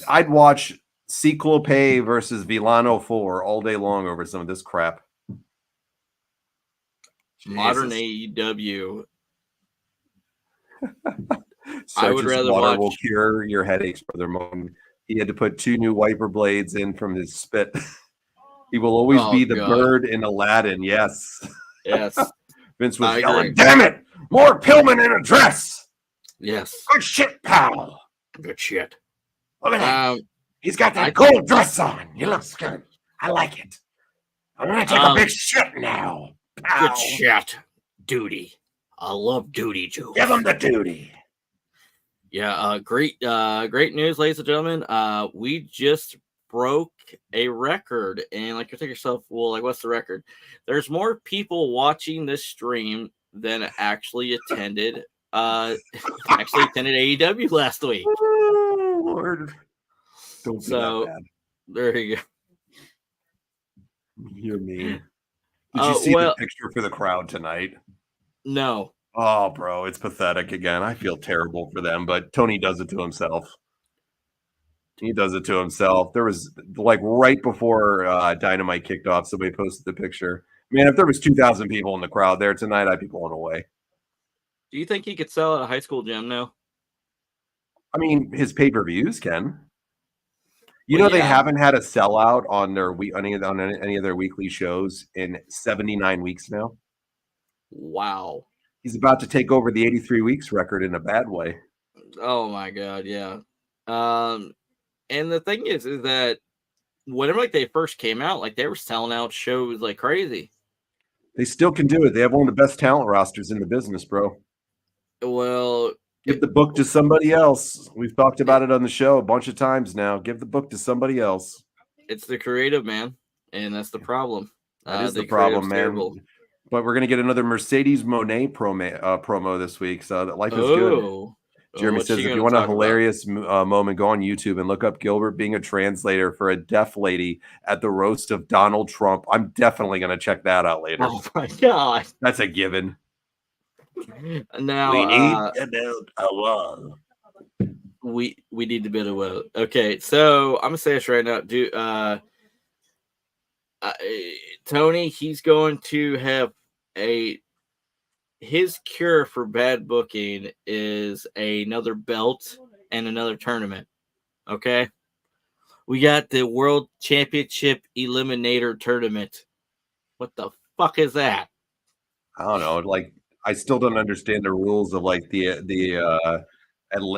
I'd watch Ciclope versus Villano 4 all day long over some of this crap. Modern AEW I would rather water watch. will cure your headaches, Brother Moan. He had to put 2 new wiper blades in from his spit. He will always be the bird in Aladdin. Yes. Yes. Vince was yelling, "Damn it! More Pillman in a dress!" Yes. Good shit, pal. Good shit. Look at that. He's got that gold dress on. He looks good. I like it. I'm going to take a big shit now. Pal. Good shit. Duty. I love duty, Joe. Give him the duty. Yeah, great news, ladies and gentlemen. We just broke a record, and like you think yourself, well, like what's the record? There's more people watching this stream than actually attended AEW last week. Oh Lord. Don't be that bad. There you go. You're mean. Did you see the picture for the crowd tonight? No. Oh, bro, it's pathetic again. I feel terrible for them, but Tony does it to himself. He does it to himself. There was like right before Dynamite kicked off, somebody posted the picture. Man, if there was 2,000 people in the crowd there tonight, I'd be blown away. Do you think he could sell at a high school gym now? I mean, his pay-per-views can. They haven't had a sellout on their any of their weekly shows in 79 weeks now. Wow. He's about to take over the 83 weeks record in a bad way. Oh my God, yeah. And the thing is that whenever they first came out, they were selling out shows like crazy. They still can do it. They have one of the best talent rosters in the business, bro. Well, give the book to somebody else. We've talked about it on the show a bunch of times now. Give the book to somebody else. It's the creative, man, and that's the problem. That is the problem, man. Terrible. But we're gonna get another Mercedes Monet promo this week, so that life is good. Jeremy says, if you want a hilarious moment, go on YouTube and look up Gilbert being a translator for a deaf lady at the roast of Donald Trump. I'm definitely going to check that out later. Oh, my God. That's a given. Now, we need to build a wall. We need to build a wall. Okay, so I'm going to say this right now. Tony, he's going to have his cure for bad booking is another belt and another tournament. Okay. We got the World Championship Eliminator Tournament. What the fuck is that? I don't know. I still don't understand the rules of the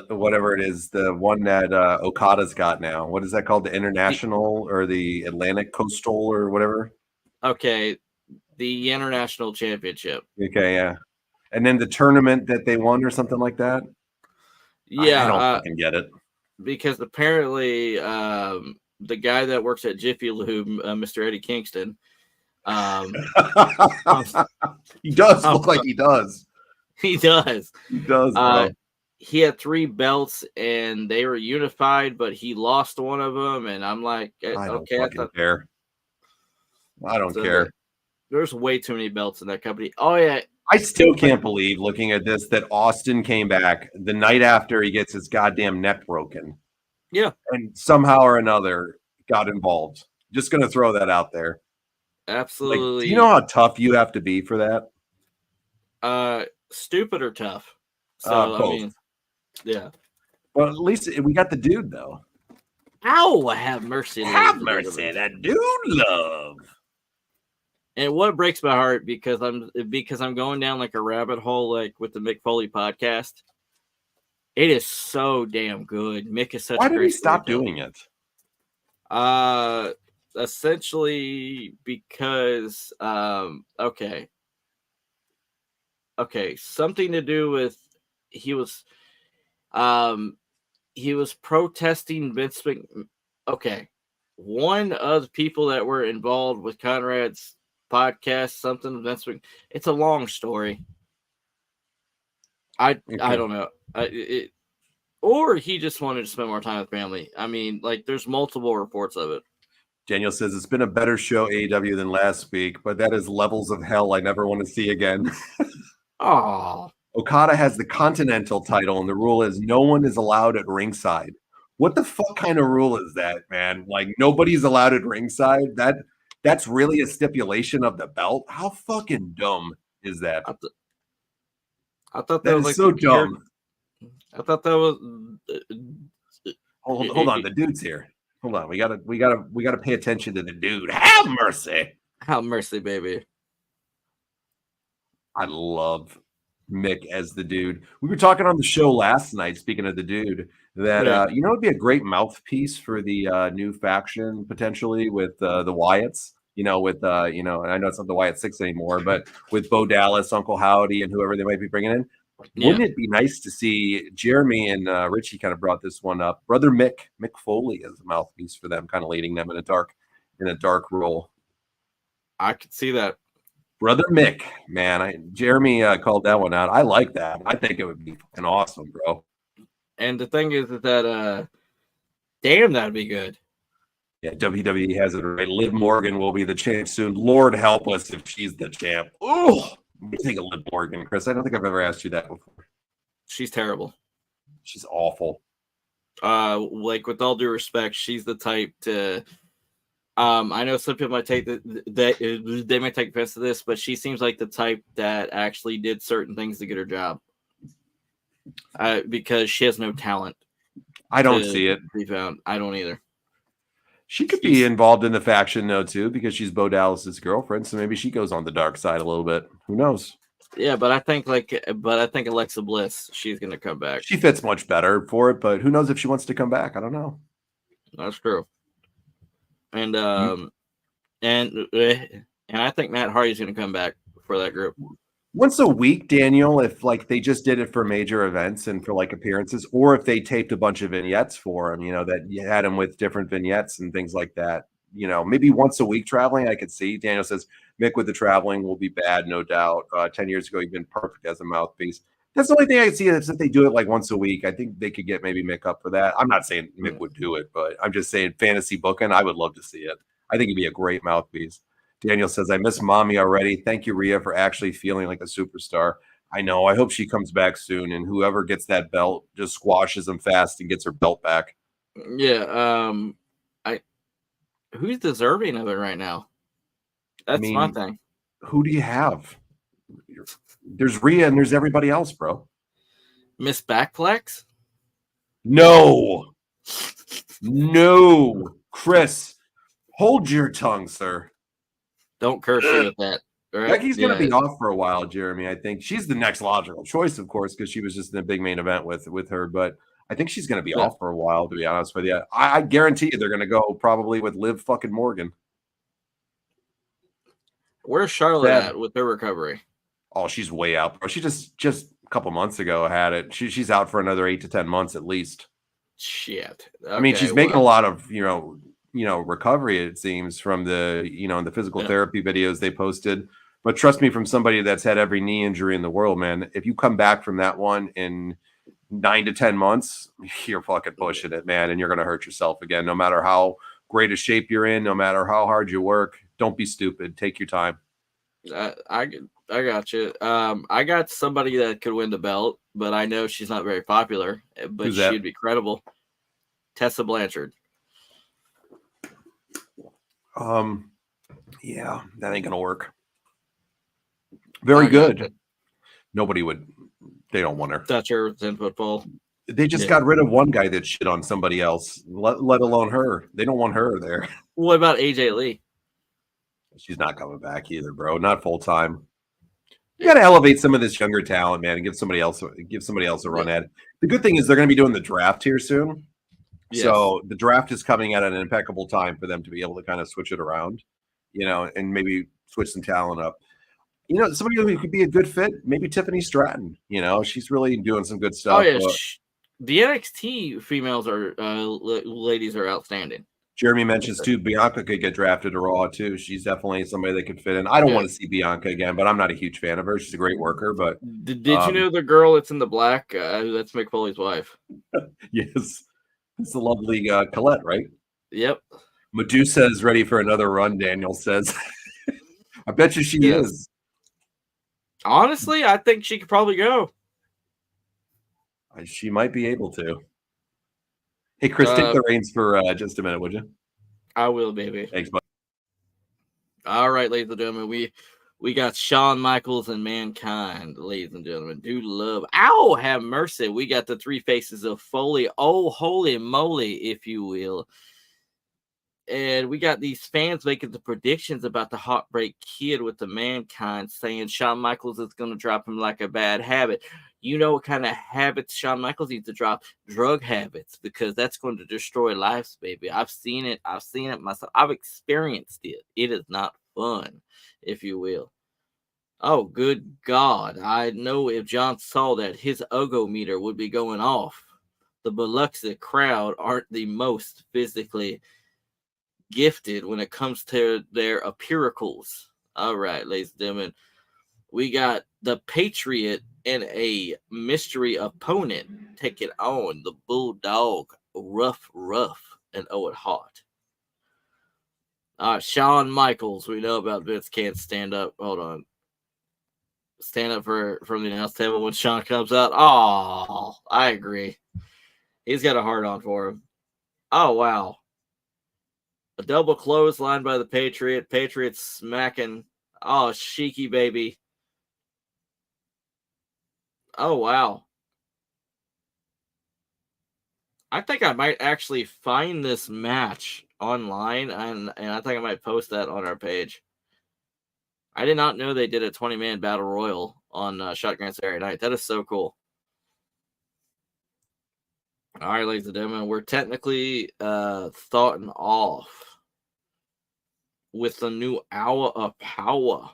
whatever it is, the one that Okada's got now. What is that called? The International or the Atlantic Coastal or whatever? Okay. The International Championship. Okay, yeah. And then the tournament that they won or something like that? Yeah. I don't fucking get it. Because apparently the guy that works at Jiffy Lube, Mr. Eddie Kingston. He does look like he does. He does. He does, bro. He had 3 belts and they were unified, but he lost one of them. And I'm like, I don't care. I don't care. There's way too many belts in that company. Oh, yeah. I still can't believe, looking at this, that Austin came back the night after he gets his goddamn neck broken. Yeah. And somehow or another got involved. Just going to throw that out there. Absolutely. Do you know how tough you have to be for that? Stupid or tough? So, both. I mean, yeah. Well, at least we got the dude, though. Ow, have mercy. Have mercy. That dude love. And what breaks my heart because I'm going down like a rabbit hole, like with the Mick Foley podcast. It is so damn good. Mick is such. Why did he stop doing it? Essentially because okay, something to do with he was protesting Vince McMahon. Okay, one of the people that were involved with Conrad's podcast, something Vince McMahon. It's a long story. I don't know. Or he just wanted to spend more time with family. I mean, there's multiple reports of it. Daniel says it's been a better show AEW than last week, but that is levels of hell I never want to see again. Oh. Okada has the Continental title, and the rule is no one is allowed at ringside. What the fuck kind of rule is that, man? Nobody's allowed at ringside? That's really a stipulation of the belt? How fucking dumb is that? I thought that was so dumb. I thought that was. Hold on, the dude's here. Hold on, we gotta pay attention to the dude. Have mercy. Have mercy, baby. I love Mick as the dude. We were talking on the show last night, speaking of the dude, that it'd be a great mouthpiece for the new faction potentially with the Wyatts. With and I know it's not the Wyatt Six anymore, but with Bo Dallas, Uncle Howdy, and whoever they might be bringing in. Wouldn't it be nice to see Jeremy and Richie kind of brought this one up? Brother Mick Foley as a mouthpiece for them, kind of leading them in a dark role. I could see that. Brother Mick, man, Jeremy called that one out. I like that. I think it would be fucking awesome, bro. And the thing is that, damn, that'd be good. Yeah, WWE has it right. Liv Morgan will be the champ soon. Lord help us if she's the champ. Oh, what do you think of Liv Morgan, Chris? I don't think I've ever asked you that before. She's terrible. She's awful. Like with all due respect, she's the type to. I know some people might take they might take offense to this, but she seems like the type that actually did certain things to get her job. Because she has no talent. I don't see it. Be found. I don't either. She's be involved in the faction though too, because she's Bo Dallas's girlfriend, so maybe she goes on the dark side a little bit. Who knows? Yeah, but I think Alexa Bliss, she's gonna come back. She fits much better for it, but who knows if she wants to come back? I don't know. That's true. And I think Matt Hardy's gonna come back for that group. Once a week, Daniel, if like they just did it for major events and for like appearances, or if they taped a bunch of vignettes for him, that you had him with different vignettes and things like that, maybe once a week traveling, I could see. Daniel says, Mick with the traveling will be bad, no doubt. 10 years ago, he'd been perfect as a mouthpiece. That's the only thing I can see is if they do it like once a week. I think they could get maybe Mick up for that. I'm not saying Mick would do it, but I'm just saying fantasy booking, I would love to see it. I think he'd be a great mouthpiece. Daniel says, I miss mommy already. Thank you, Rhea, for actually feeling like a superstar. I know. I hope she comes back soon, and whoever gets that belt just squashes them fast and gets her belt back. Yeah. Who's deserving of it right now? That's my thing. Who do you have? There's Rhea and there's everybody else, bro. Miss Backflex? No. Chris, hold your tongue, sir. Don't curse you with that. Right? Becky's going to be off for a while, Jeremy. I think she's the next logical choice, of course, because she was just in a big main event with her. But I think she's going to be off for a while, to be honest with you. I guarantee you they're going to go probably with Liv fucking Morgan. Where's Charlotte at with her recovery? Oh, she's way out, bro. She just a couple months ago had it. She's out for another 8 to 10 months at least. Shit. Okay, I mean, she's making a lot of recovery, it seems, from the the physical therapy videos they posted. But trust me, from somebody that's had every knee injury in the world, man, if you come back from that one in 9 to 10 months, you're fucking pushing it, man, and you're going to hurt yourself again. No matter how great a shape you're in, no matter how hard you work, don't be stupid. Take your time. I got you. I got somebody that could win the belt, but I know she's not very popular, but she'd be credible. Tessa Blanchard. Yeah, that ain't gonna work. Very good. Nobody would. They don't want her. Touch her 10-foot pole. They just got rid of one guy that shit on somebody else, let alone her. They don't want her there. What about AJ Lee? She's not coming back either, bro. Not full time. You got to elevate some of this younger talent, man, and give somebody else a run at it. The good thing is they're going to be doing the draft here soon. Yes. So the draft is coming at an impeccable time for them to be able to kind of switch it around, and maybe switch some talent up. Somebody who could be a good fit, maybe Tiffany Stratton. She's really doing some good stuff. Oh yeah, the NXT females ladies are outstanding. Jeremy mentions too, Bianca could get drafted to Raw too. She's definitely somebody that could fit in. I don't want to see Bianca again, but I'm not a huge fan of her. She's a great worker, but did you know the girl that's in the black? That's Mick Foley's wife. Yes, it's the lovely Colette, right? Yep. Medusa is ready for another run. Daniel says, "I bet you she is." Honestly, I think she could probably go. She might be able to. Hey, Chris, take the reins for just a minute, would you? I will, baby. Thanks, buddy. All right, ladies and gentlemen, We got Shawn Michaels and Mankind, ladies and gentlemen. Do love. Ow, have mercy. We got the three faces of Foley. Oh, holy moly, if you will. And we got these fans making the predictions about the Heartbreak Kid with the Mankind, saying Shawn Michaels is going to drop him like a bad habit. You know what kind of habits Shawn Michaels needs to drop? Drug habits, because that's going to destroy lives, baby. I've seen it. I've seen it myself. I've experienced it. It is not fun, if you will. Oh, good God. I know if John saw that, his Ogo meter would be going off. The Biloxi crowd aren't the most physically gifted when it comes to their appearacles. All right, ladies and gentlemen, we got the Patriot and a mystery opponent taking on the Bulldog, Rough, and Owen Hart. All right, Shawn Michaels. We know about Vince can't stand up. Hold on. Stand up from the announce table when Shawn comes out. Oh, I agree. He's got a hard on for him. Oh, wow. A double clothesline by the Patriot. Patriot smacking. Oh, Sheiky, baby. Oh, wow. I think I might actually find this match online, and I think I might post that on our page. I did not know they did a 20-man battle royal on Shotgun Saturday Night. That is so cool. All right, ladies and gentlemen, we're technically starting off with the new hour of power.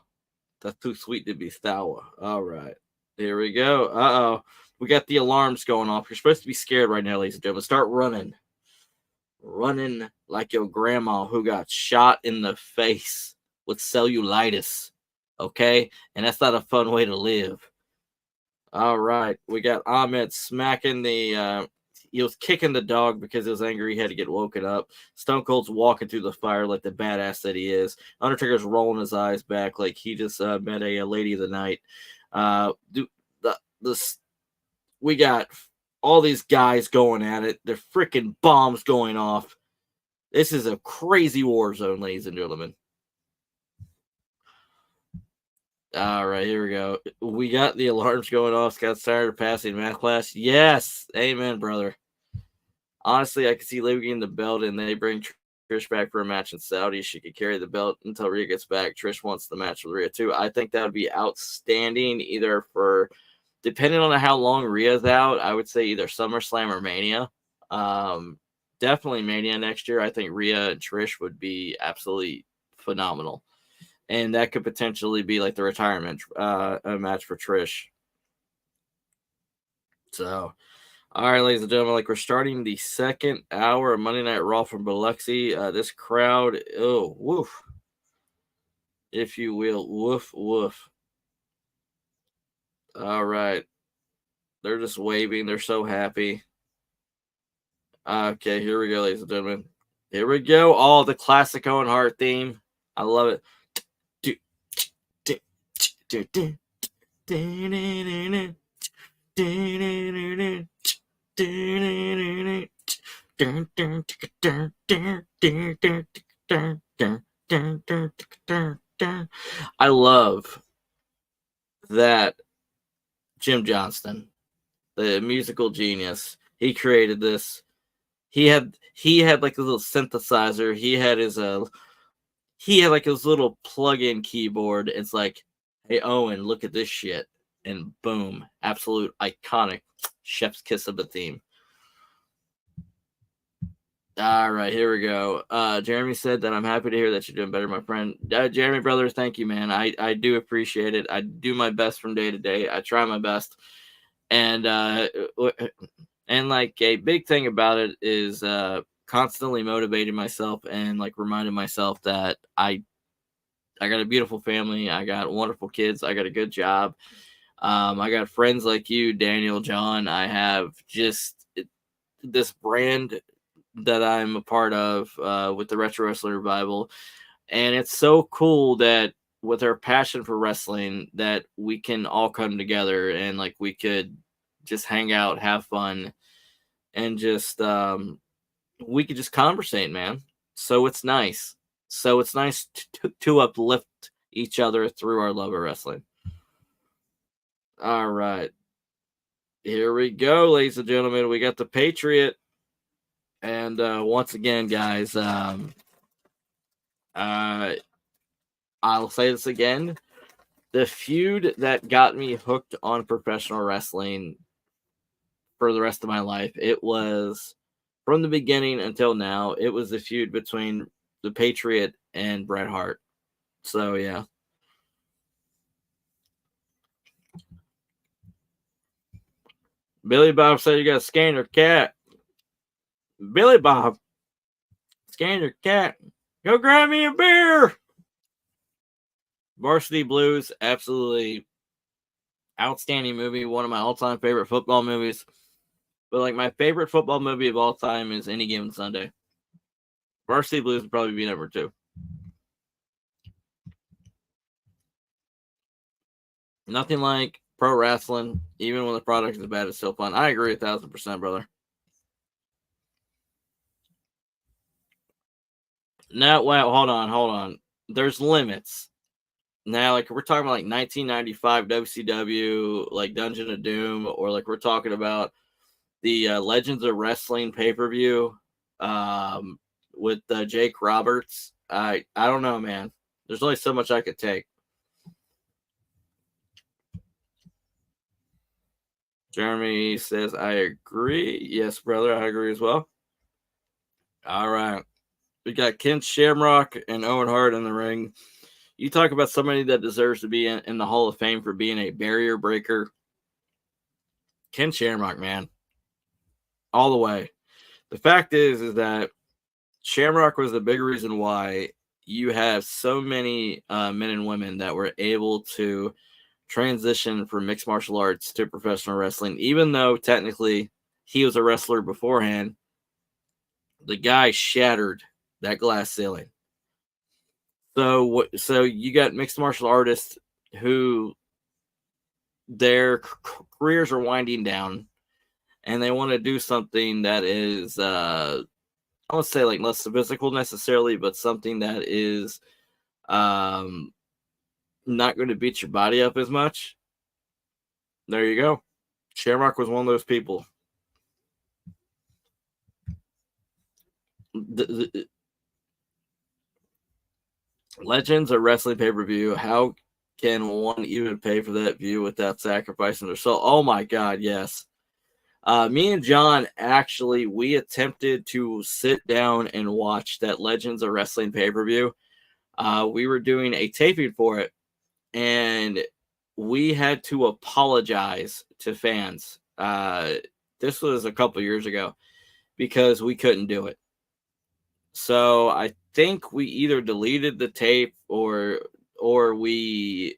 That's too sweet to be sour. All right, here we go. Uh-oh. We got the alarms going off. You're supposed to be scared right now, ladies and gentlemen. Start running. Running like your grandma who got shot in the face with cellulitis. Okay? And that's not a fun way to live. All right. We got Ahmed smacking he was kicking the dog because he was angry. He had to get woken up. Stone Cold's walking through the fire like the badass that he is. Undertaker's rolling his eyes back like he just met a lady of the night. We got all these guys going at it. They're freaking bombs going off. This is a crazy war zone, ladies and gentlemen. All right, here we go. We got the alarms going off. Scott Steiner passing math class. Yes. Amen, brother. Honestly, I could see Liv getting the belt and they bring Trish back for a match in Saudi. She could carry the belt until Rhea gets back. Trish wants the match with Rhea too. I think that would be outstanding either for, depending on how long Rhea's out, I would say either SummerSlam or Mania. Definitely Mania next year. I think Rhea and Trish would be absolutely phenomenal. And that could potentially be like the retirement match for Trish. So, all right, ladies and gentlemen, like we're starting the second hour of Monday Night Raw from Biloxi. This crowd, oh, woof, if you will, woof, woof. All right. They're just waving. They're so happy. Okay, here we go, ladies and gentlemen. Here we go. Oh, the classic Owen Hart theme. I love it. I love that Jim Johnston, the musical genius, he created this. He had like a little synthesizer. He had like his little plug-in keyboard. It's like, hey Owen, look at this shit, and boom, absolute iconic chef's kiss of the theme. All right, here we go. Jeremy said that I'm happy to hear that you're doing better, my friend. Jeremy, brother, thank you, man. I do appreciate it. I do my best from day to day. I try my best, and like a big thing about it is constantly motivating myself and like reminding myself that I got a beautiful family. I got wonderful kids. I got a good job. I got friends like you, Daniel, John. I have just this brand that I'm a part of with the Retro Wrestling Revival. And it's so cool that with our passion for wrestling that we can all come together and like we could just hang out, have fun, and just we could just conversate, man. So it's nice. So it's nice to uplift each other through our love of wrestling. All right. Here we go, ladies and gentlemen. We got the Patriot. And once again, guys, I'll say this again. The feud that got me hooked on professional wrestling for the rest of my life, it was from the beginning until now, it was the feud between the Patriot and Bret Hart. So, yeah. Billy Bob said you got to scan your cat. Billy Bob, scan your cat. Go grab me a beer. Varsity Blues, absolutely outstanding movie. One of my all-time favorite football movies. But like my favorite football movie of all time is Any Given Sunday. Varsity Blues would probably be number 2. Nothing like pro wrestling, even when the product is bad, it's still fun. I agree 1,000%, brother. Now, well, hold on. There's limits. Now, like we're talking about like 1995 WCW, like Dungeon of Doom, or like we're talking about the Legends of Wrestling pay-per-view with Jake Roberts. I don't know, man. There's only so much I could take. Jeremy says, I agree. Yes, brother, I agree as well. All right. We got Ken Shamrock and Owen Hart in the ring. You talk about somebody that deserves to be in the Hall of Fame for being a barrier breaker. Ken Shamrock, man. All the way. The fact is that Shamrock was the big reason why you have so many men and women that were able to transition from mixed martial arts to professional wrestling, even though technically he was a wrestler beforehand. The guy shattered that glass ceiling. So you got mixed martial artists who their careers are winding down, and they want to do something that is, I won't say like less physical necessarily, but something that is not going to beat your body up as much. There you go. Shamrock was one of those people. The Legends of Wrestling pay-per-view. How can one even pay for that view without sacrificing their soul? Oh my God, yes. Me and John actually, we attempted to sit down and watch that Legends of Wrestling pay-per-view. We were doing a taping for it, and we had to apologize to fans. This was a couple years ago because we couldn't do it. So I think we either deleted the tape or we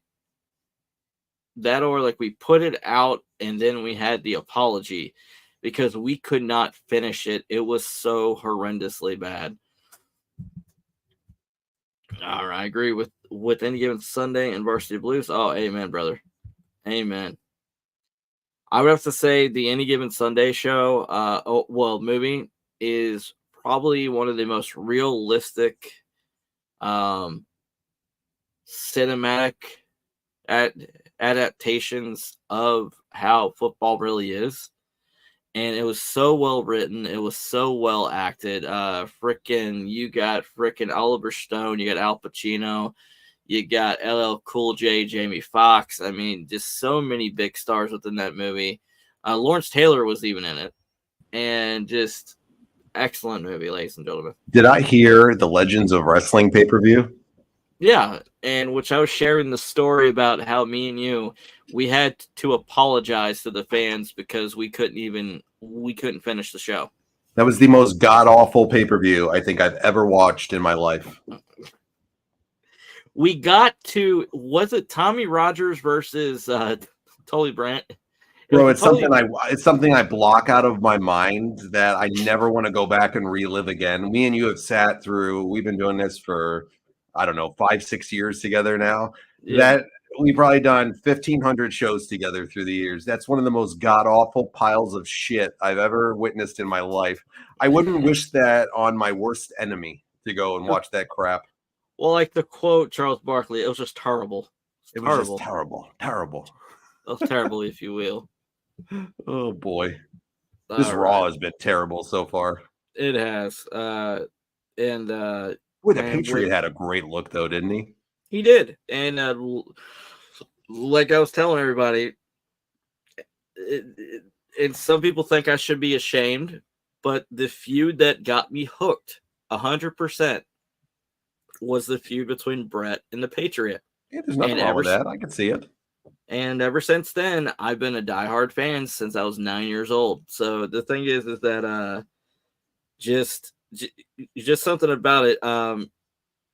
put it out and then we had the apology because we could not finish it. It was so horrendously bad. All right, I agree with Any Given Sunday and Varsity Blues. Oh, amen, brother. Amen. I would have to say the Any Given Sunday show, movie is probably one of the most realistic cinematic adaptations of how football really is. And it was so well written. It was so well acted. You got Oliver Stone. You got Al Pacino. You got LL Cool J, Jamie Foxx. I mean, just so many big stars within that movie. Lawrence Taylor was even in it. And just excellent movie, ladies and gentlemen. Did I hear the Legends of Wrestling pay-per-view? Yeah, and which I was sharing the story about how me and you, we had to apologize to the fans because we couldn't finish the show. That was the most god-awful pay-per-view I think I've ever watched in my life. We got to, was it Tommy Rogers versus Tully Brandt? Bro, it's something I block out of my mind that I never want to go back and relive again. Me and you have sat through, we've been doing this for, I don't know, 5-6 years together now. Yeah. That we've probably done 1,500 shows together through the years. That's one of the most god-awful piles of shit I've ever witnessed in my life. I wouldn't wish that on my worst enemy to go and watch that crap. Well, like the quote Charles Barkley, it was just terrible. It was just terrible. It was terrible, if you will. Oh boy, this Raw has been terrible so far. It has. Boy, the Patriot had a great look though, didn't he? He did, and like I was telling everybody, and some people think I should be ashamed, but the feud that got me hooked 100% was the feud between Brett and the Patriot. Yeah, there's nothing wrong with that. I can see it. And ever since then, I've been a diehard fan since I was 9 years old. So the thing is that just something about it.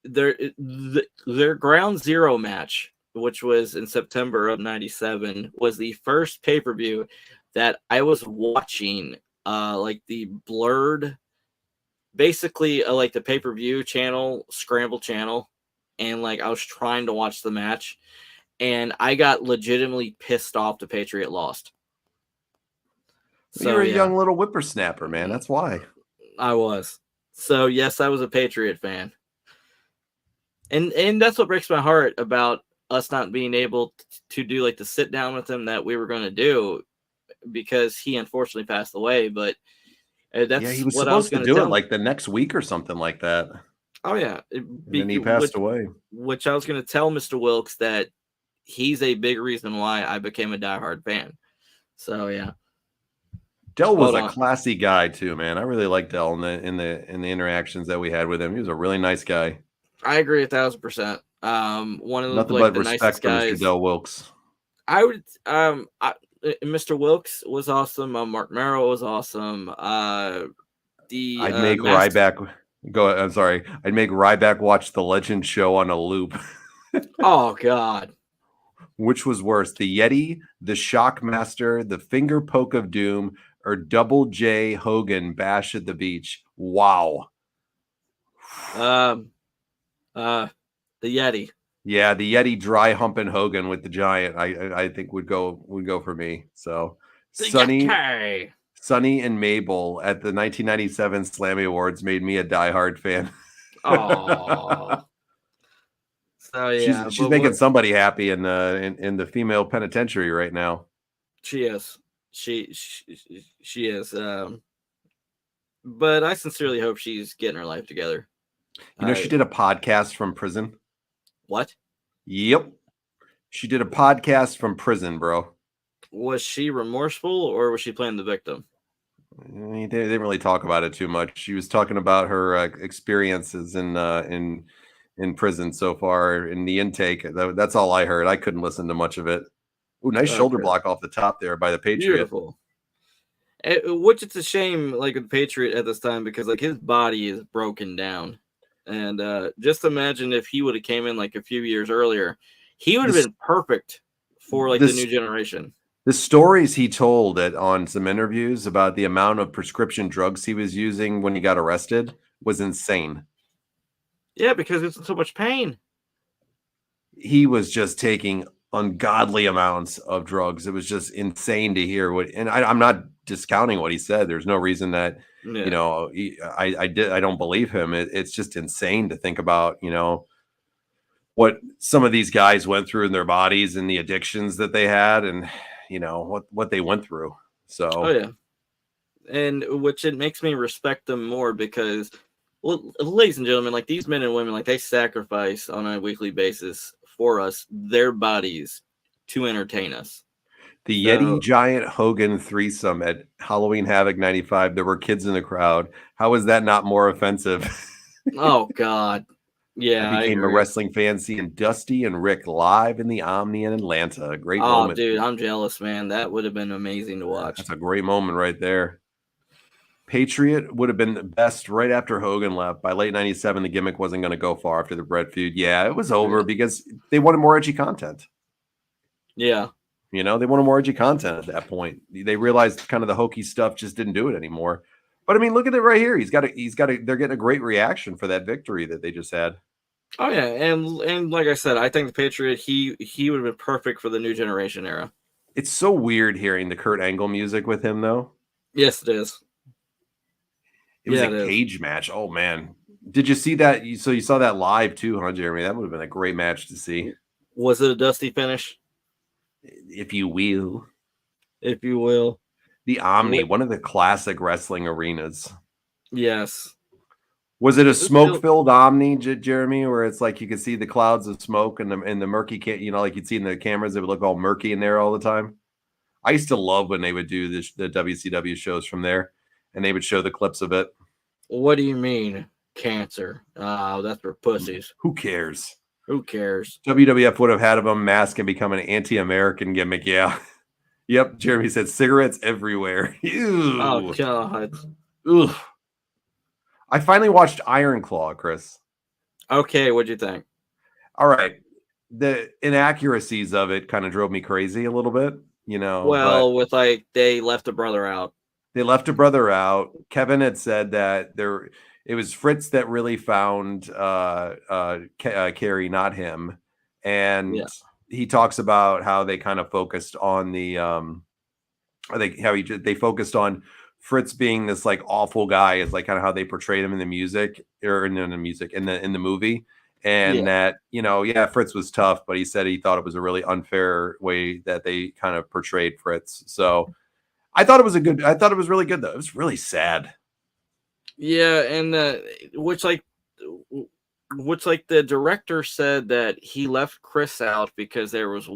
Their Ground Zero match, which was in September of '97, was the first pay-per-view that I was watching, like the blurred, basically like the pay-per-view channel, Scramble channel, and like I was trying to watch the match, and I got legitimately pissed off the Patriot lost. So you're a young little whippersnapper, man. That's why. I was. So yes, I was a Patriot fan. And that's what breaks my heart about us not being able to do like the sit down with him that we were going to do, because he unfortunately passed away. But that's he was what supposed to do it like the next week or something like that. Oh yeah, and he passed away. Which I was going to tell Mr. Wilkes that he's a big reason why I became a diehard fan. So yeah, Del was a classy guy too, man. I really liked Del in the interactions that we had with him. He was a really nice guy. I agree 1,000%. One of nothing but the respect for Mr. Del Wilkes. I would Mr. Wilkes was awesome. Mark Merrill was awesome. I'd make Ryback go. I'm sorry. I'd make Ryback watch the Legend show on a loop. Oh God. Which was worse, the Yeti, the Shockmaster, the Finger Poke of Doom, or Double J Hogan Bash at the Beach? Wow. The Yeti. Yeah, the Yeti dry humping Hogan with the Giant. I think would go for me. So Sonny and Mabel at the 1997 Slammy Awards made me a diehard fan. Oh. So yeah, she's making somebody happy in the female penitentiary right now. She is. She is. But I sincerely hope she's getting her life together. You know, she did a podcast from prison. What? Yep. She did a podcast from prison, bro. Was she remorseful or was she playing the victim? They didn't really talk about it too much. She was talking about her experiences in prison so far in the intake. That's all I heard. I couldn't listen to much of it. Ooh, nice shoulder block off the top there by the Patriot. Beautiful. Which it's a shame, like with the Patriot at this time, because like his body is broken down. And just imagine if he would have came in like a few years earlier, he would have been perfect for like the new generation. The stories he told on some interviews about the amount of prescription drugs he was using when he got arrested was insane. Yeah, because it's so much pain. He was just taking ungodly amounts of drugs. It was just insane to hear and I'm not discounting what he said. There's no reason that, you know, I don't believe him. It's just insane to think about, you know, what some of these guys went through in their bodies and the addictions that they had and, you know, what they went through. So, oh yeah. And which it makes me respect them more because, well, ladies and gentlemen, like these men and women, like they sacrifice on a weekly basis for us, their bodies to entertain us. The Yeti Giant Hogan threesome at Halloween Havoc 95. There were kids in the crowd. How is that not more offensive? Oh God. Yeah. I became a wrestling fan seeing Dusty and Rick live in the Omni in Atlanta. A great moment. Oh, dude, I'm jealous, man. That would have been amazing to watch. That's a great moment right there. Patriot would have been the best right after Hogan left. By late 97, the gimmick wasn't going to go far after the Brett feud. Yeah, it was over because they wanted more edgy content. Yeah. You know, they wanted more edgy content at that point. They realized kind of the hokey stuff just didn't do it anymore. But I mean, look at it right here. They're getting a great reaction for that victory that they just had. Oh yeah, and like I said, I think the Patriot he would have been perfect for the new generation era. It's so weird hearing the Kurt Angle music with him, though. Yes, it is. It was a cage match. Oh man, Did you see that? So you saw that live too, huh, Jeremy? That would have been a great match to see. Was it a dusty finish? If you will. If you will. The Omni, one of the classic wrestling arenas. Yes. Was it a smoke-filled Omni, Jeremy, where it's like you could see the clouds of smoke and the murky, like you'd see in the cameras, it would look all murky in there all the time? I used to love when they would do the WCW shows from there, and they would show the clips of it. What do you mean, cancer? That's for pussies. Who cares? Who cares? WWF would have had them mask and become an anti-American gimmick, yeah. Yep, Jeremy said cigarettes everywhere. Ew. Oh, God. Ugh. I finally watched Iron Claw, Chris. Okay, what'd you think? All right. The inaccuracies of it kind of drove me crazy a little bit, Well, with like they left a brother out. They left a brother out. Kevin had said that it was Fritz that really found Carrie, not him. And he talks about how they kind of focused on they focused on Fritz being this like awful guy is like kind of how they portrayed him in the music or in the movie. And that, Fritz was tough, but he said he thought it was a really unfair way that they kind of portrayed Fritz. So I thought it was really good though. It was really sad. Yeah. And which the director said that he left Chris out because there was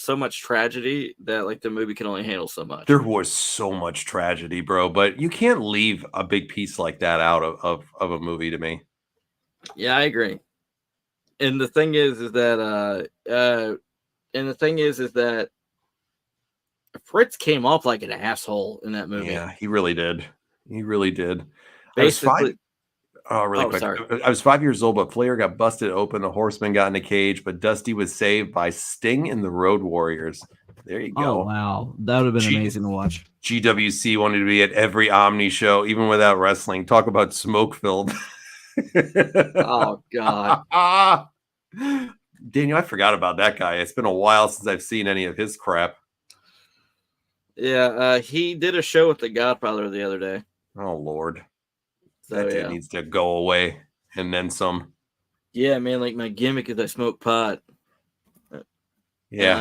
so much tragedy that like the movie can only handle so much. There was so much tragedy, bro, but you can't leave a big piece like that out of a movie to me. Yeah, I agree. And the thing is that Fritz came off like an asshole in that movie. Yeah, he really did. He really did. Basically, quick. Sorry. I was 5 years old, but Flair got busted open. The Horseman got in a cage, but Dusty was saved by Sting and the Road Warriors. There you go. Oh, wow. That would have been amazing to watch. GWC wanted to be at every Omni show, even without wrestling. Talk about smoke-filled. Oh, God. Daniel, I forgot about that guy. It's been a while since I've seen any of his crap. Yeah, he did a show with the Godfather the other day. Oh, Lord. So, that dude needs to go away and then some. Yeah, man, like my gimmick is I smoke pot. Yeah.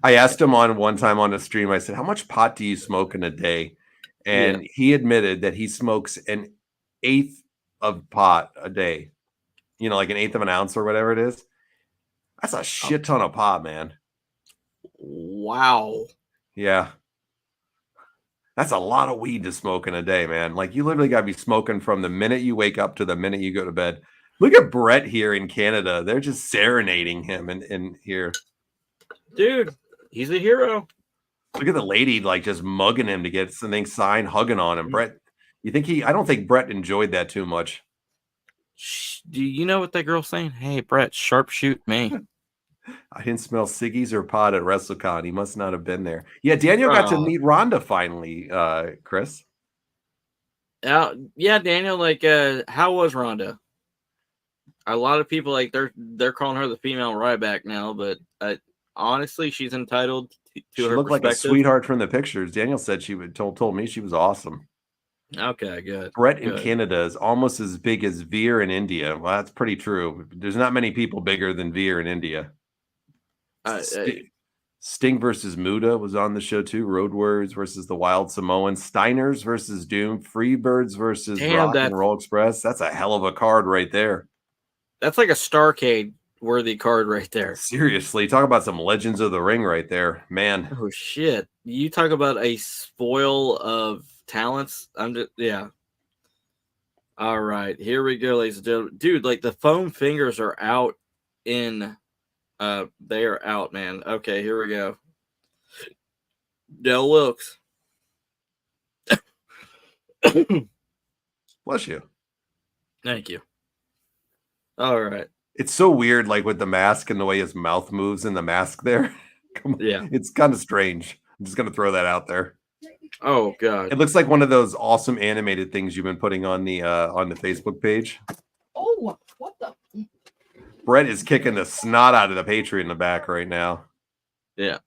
I asked him one time on the stream, I said, how much pot do you smoke in a day? And he admitted that he smokes an eighth of pot a day. Like an eighth of an ounce or whatever it is. That's a shit ton of pot, man. Wow. Yeah. That's a lot of weed to smoke in a day, man. Like, you literally got to be smoking from the minute you wake up to the minute you go to bed. Look at Brett here in Canada. They're just serenading him in here. Dude, he's a hero. Look at the lady, like, just mugging him to get something signed, hugging on him. Brett, I don't think Brett enjoyed that too much. Do you know what that girl's saying? Hey, Brett, sharpshoot me. I didn't smell ciggies or pot at WrestleCon. He must not have been there. Yeah, Daniel got to meet Rhonda finally, Chris. Yeah, Daniel, like, how was Rhonda? A lot of people, like, they're calling her the female Ryback now, but honestly, she's entitled to her looked like a sweetheart from the pictures. Daniel said she told me she was awesome. Okay, good. Brett in Canada is almost as big as Veer in India. Well, that's pretty true. There's not many people bigger than Veer in India. Sting versus Muda was on the show too. Road Warriors versus the Wild Samoans. Steiners versus Doom. Freebirds versus Rock and Roll Express. That's a hell of a card right there. That's like a Starcade worthy card right there. Seriously, talk about some Legends of the Ring right there, man. Oh shit! You talk about a spoil of talents. All right, here we go, ladies and gentlemen. Dude, like the foam fingers are out in. They are out, man. Okay, here we go. Del Wilkes. Bless you. Thank you. All right. It's so weird, like with the mask and the way his mouth moves in the mask there. Yeah. It's kind of strange. I'm just going to throw that out there. Oh, God. It looks like one of those awesome animated things you've been putting on the Facebook page. Oh, what the? Brett is kicking the snot out of the Patriot in the back right now. Yeah.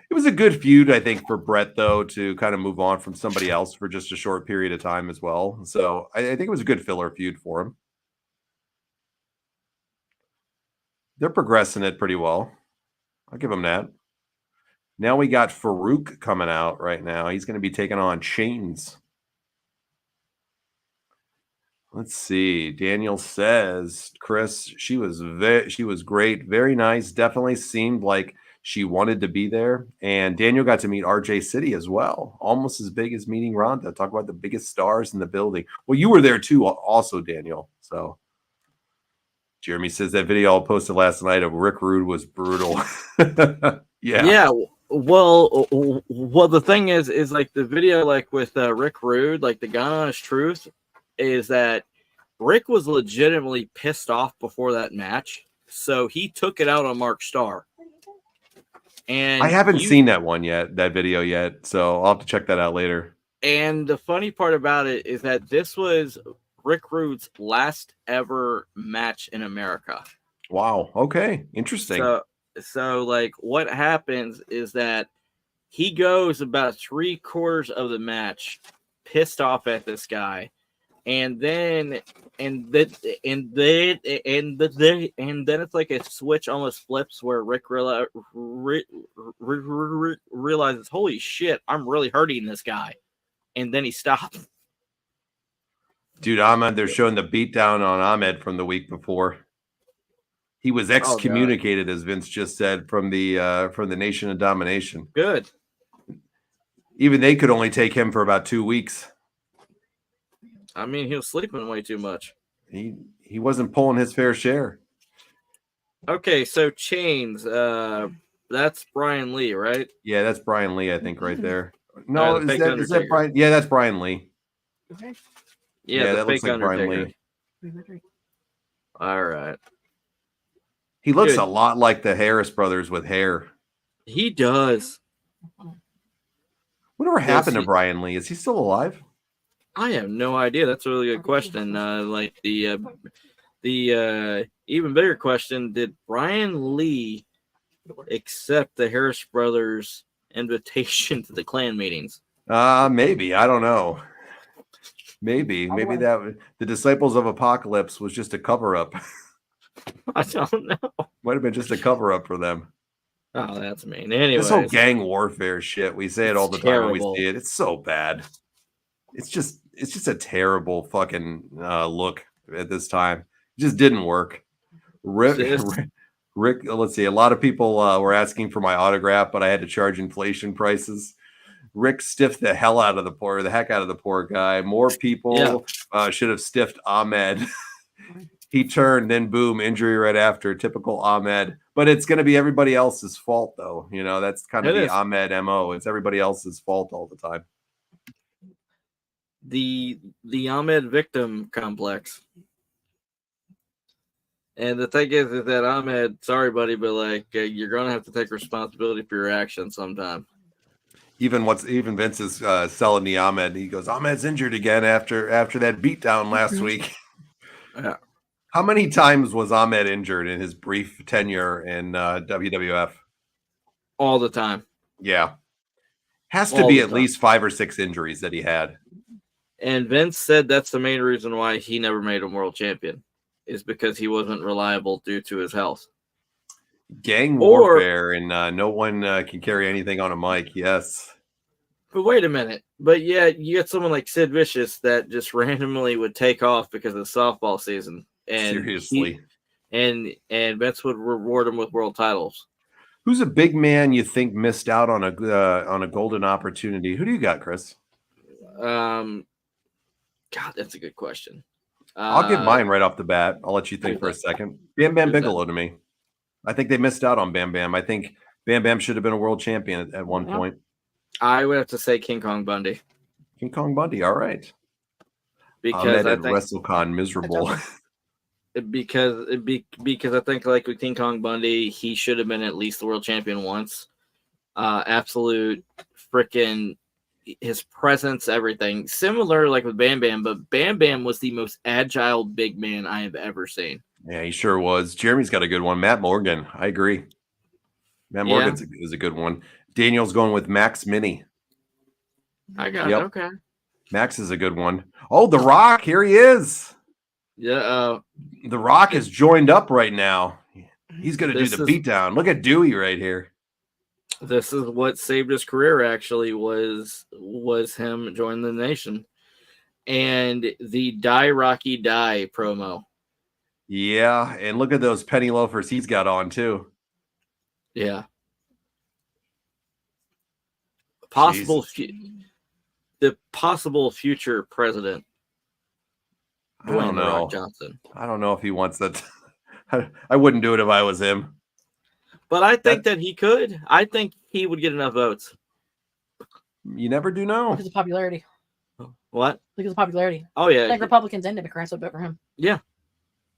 It was a good feud, I think, for Brett, though, to kind of move on from somebody else for just a short period of time as well. So I think it was a good filler feud for him. They're progressing it pretty well. I'll give them that. Now we got Faarooq coming out right now. He's going to be taking on Chainz. Let's see. Daniel says, Chris, she was great, very nice. Definitely seemed like she wanted to be there. And Daniel got to meet RJ City as well, almost as big as meeting Ronda. Talk about the biggest stars in the building. Well, you were there too, also, Daniel. So Jeremy says that video I posted last night of Rick Rude was brutal. Yeah. Well, the thing is like the video, like with Rick Rude, like the God Honest Truth, is that Rick was legitimately pissed off before that match, so he took it out on Mark Starr. And I haven't seen that video yet, so I'll have to check that out later. And the funny part about it is that this was Rick Rude's last ever match in America. Wow. Okay. Interesting. So like what happens is that he goes about 3/4 of the match pissed off at this guy. And then it's like a switch almost flips where Rick realizes, holy shit, I'm really hurting this guy. And then he stops. Dude, Ahmed, they're showing the beatdown on Ahmed from the week before. He was excommunicated, as Vince just said, from the Nation of Domination. Good. Even they could only take him for about 2 weeks. I mean, he was sleeping way too much. He wasn't pulling his fair share. Okay, so Chainz, that's Brian Lee, right? Yeah, that's Brian Lee, I think, right there. No, is that Brian? Yeah, that's Brian Lee. Okay. Yeah, that looks like Brian Lee. All right. He looks a lot like the Harris brothers with hair. He does. Whatever happened to Brian Lee? Is he still alive? I have no idea. That's a really good question. Like the even bigger question: did Brian Lee accept the Harris brothers' invitation to the clan meetings? Maybe. I don't know. Maybe that the Disciples of Apocalypse was just a cover up. I don't know. Might have been just a cover up for them. Oh, that's mean. Anyway, this whole gang warfare shit, we say it all the time when we see it. It's so bad. It's just a terrible fucking look at this time. It just didn't work. Rick, let's see. A lot of people were asking for my autograph, but I had to charge inflation prices. Rick stiffed the heck out of the poor guy. More people should have stiffed Ahmed. He turned, then boom, injury right after. Typical Ahmed. But it's going to be everybody else's fault, though. You know, that's kind of the Ahmed MO. It's everybody else's fault all the time. The Ahmed victim complex. And the thing is that Ahmed, sorry, buddy, but like you're going to have to take responsibility for your actions sometime. Even Vince is selling the Ahmed. He goes, Ahmed's injured again after that beatdown last week. Yeah. How many times was Ahmed injured in his brief tenure in WWF? All the time. Yeah. Has to be at least 5 or 6 injuries that he had. And Vince said that's the main reason why he never made him world champion, is because he wasn't reliable due to his health. Gang warfare, and no one can carry anything on a mic. Yes. But wait a minute. But yeah, you got someone like Sid Vicious that just randomly would take off because of the softball season. And seriously. And Vince would reward him with world titles. Who's a big man you think missed out on a golden opportunity? Who do you got, Chris? God, that's a good question. I'll give mine right off the bat. I'll let you think for a second. Bam Bam Bigelow to me. I think they missed out on Bam Bam. I think Bam Bam should have been a world champion at one point. I would have to say King Kong Bundy. King Kong Bundy, all right. Because I think WrestleCon miserable. Because I think like with King Kong Bundy, he should have been at least the world champion once. Absolute freaking his presence, everything similar like with Bam Bam, but Bam Bam was the most agile big man I have ever seen. Yeah, he sure was. Jeremy's got a good one. Matt Morgan, I agree. Matt Morgan is a good one. Daniel's going with Max Mini. I got it. Okay. Max is a good one. Oh, The Rock. Here he is. Yeah. The Rock is joined up right now. He's going to do the beatdown. Look at Dewey right here. This is what saved his career, actually, was him joining the Nation. And the Die Rocky Die promo. Yeah, and look at those penny loafers he's got on, too. Yeah. The possible future president. I don't know. Rock Johnson. I don't know if he wants that. I wouldn't do it if I was him. But I think that he could. I think he would get enough votes. You never do know. Look at the popularity. What? Look at the popularity. Oh, yeah. I think Republicans and Democrats would vote for him. Yeah.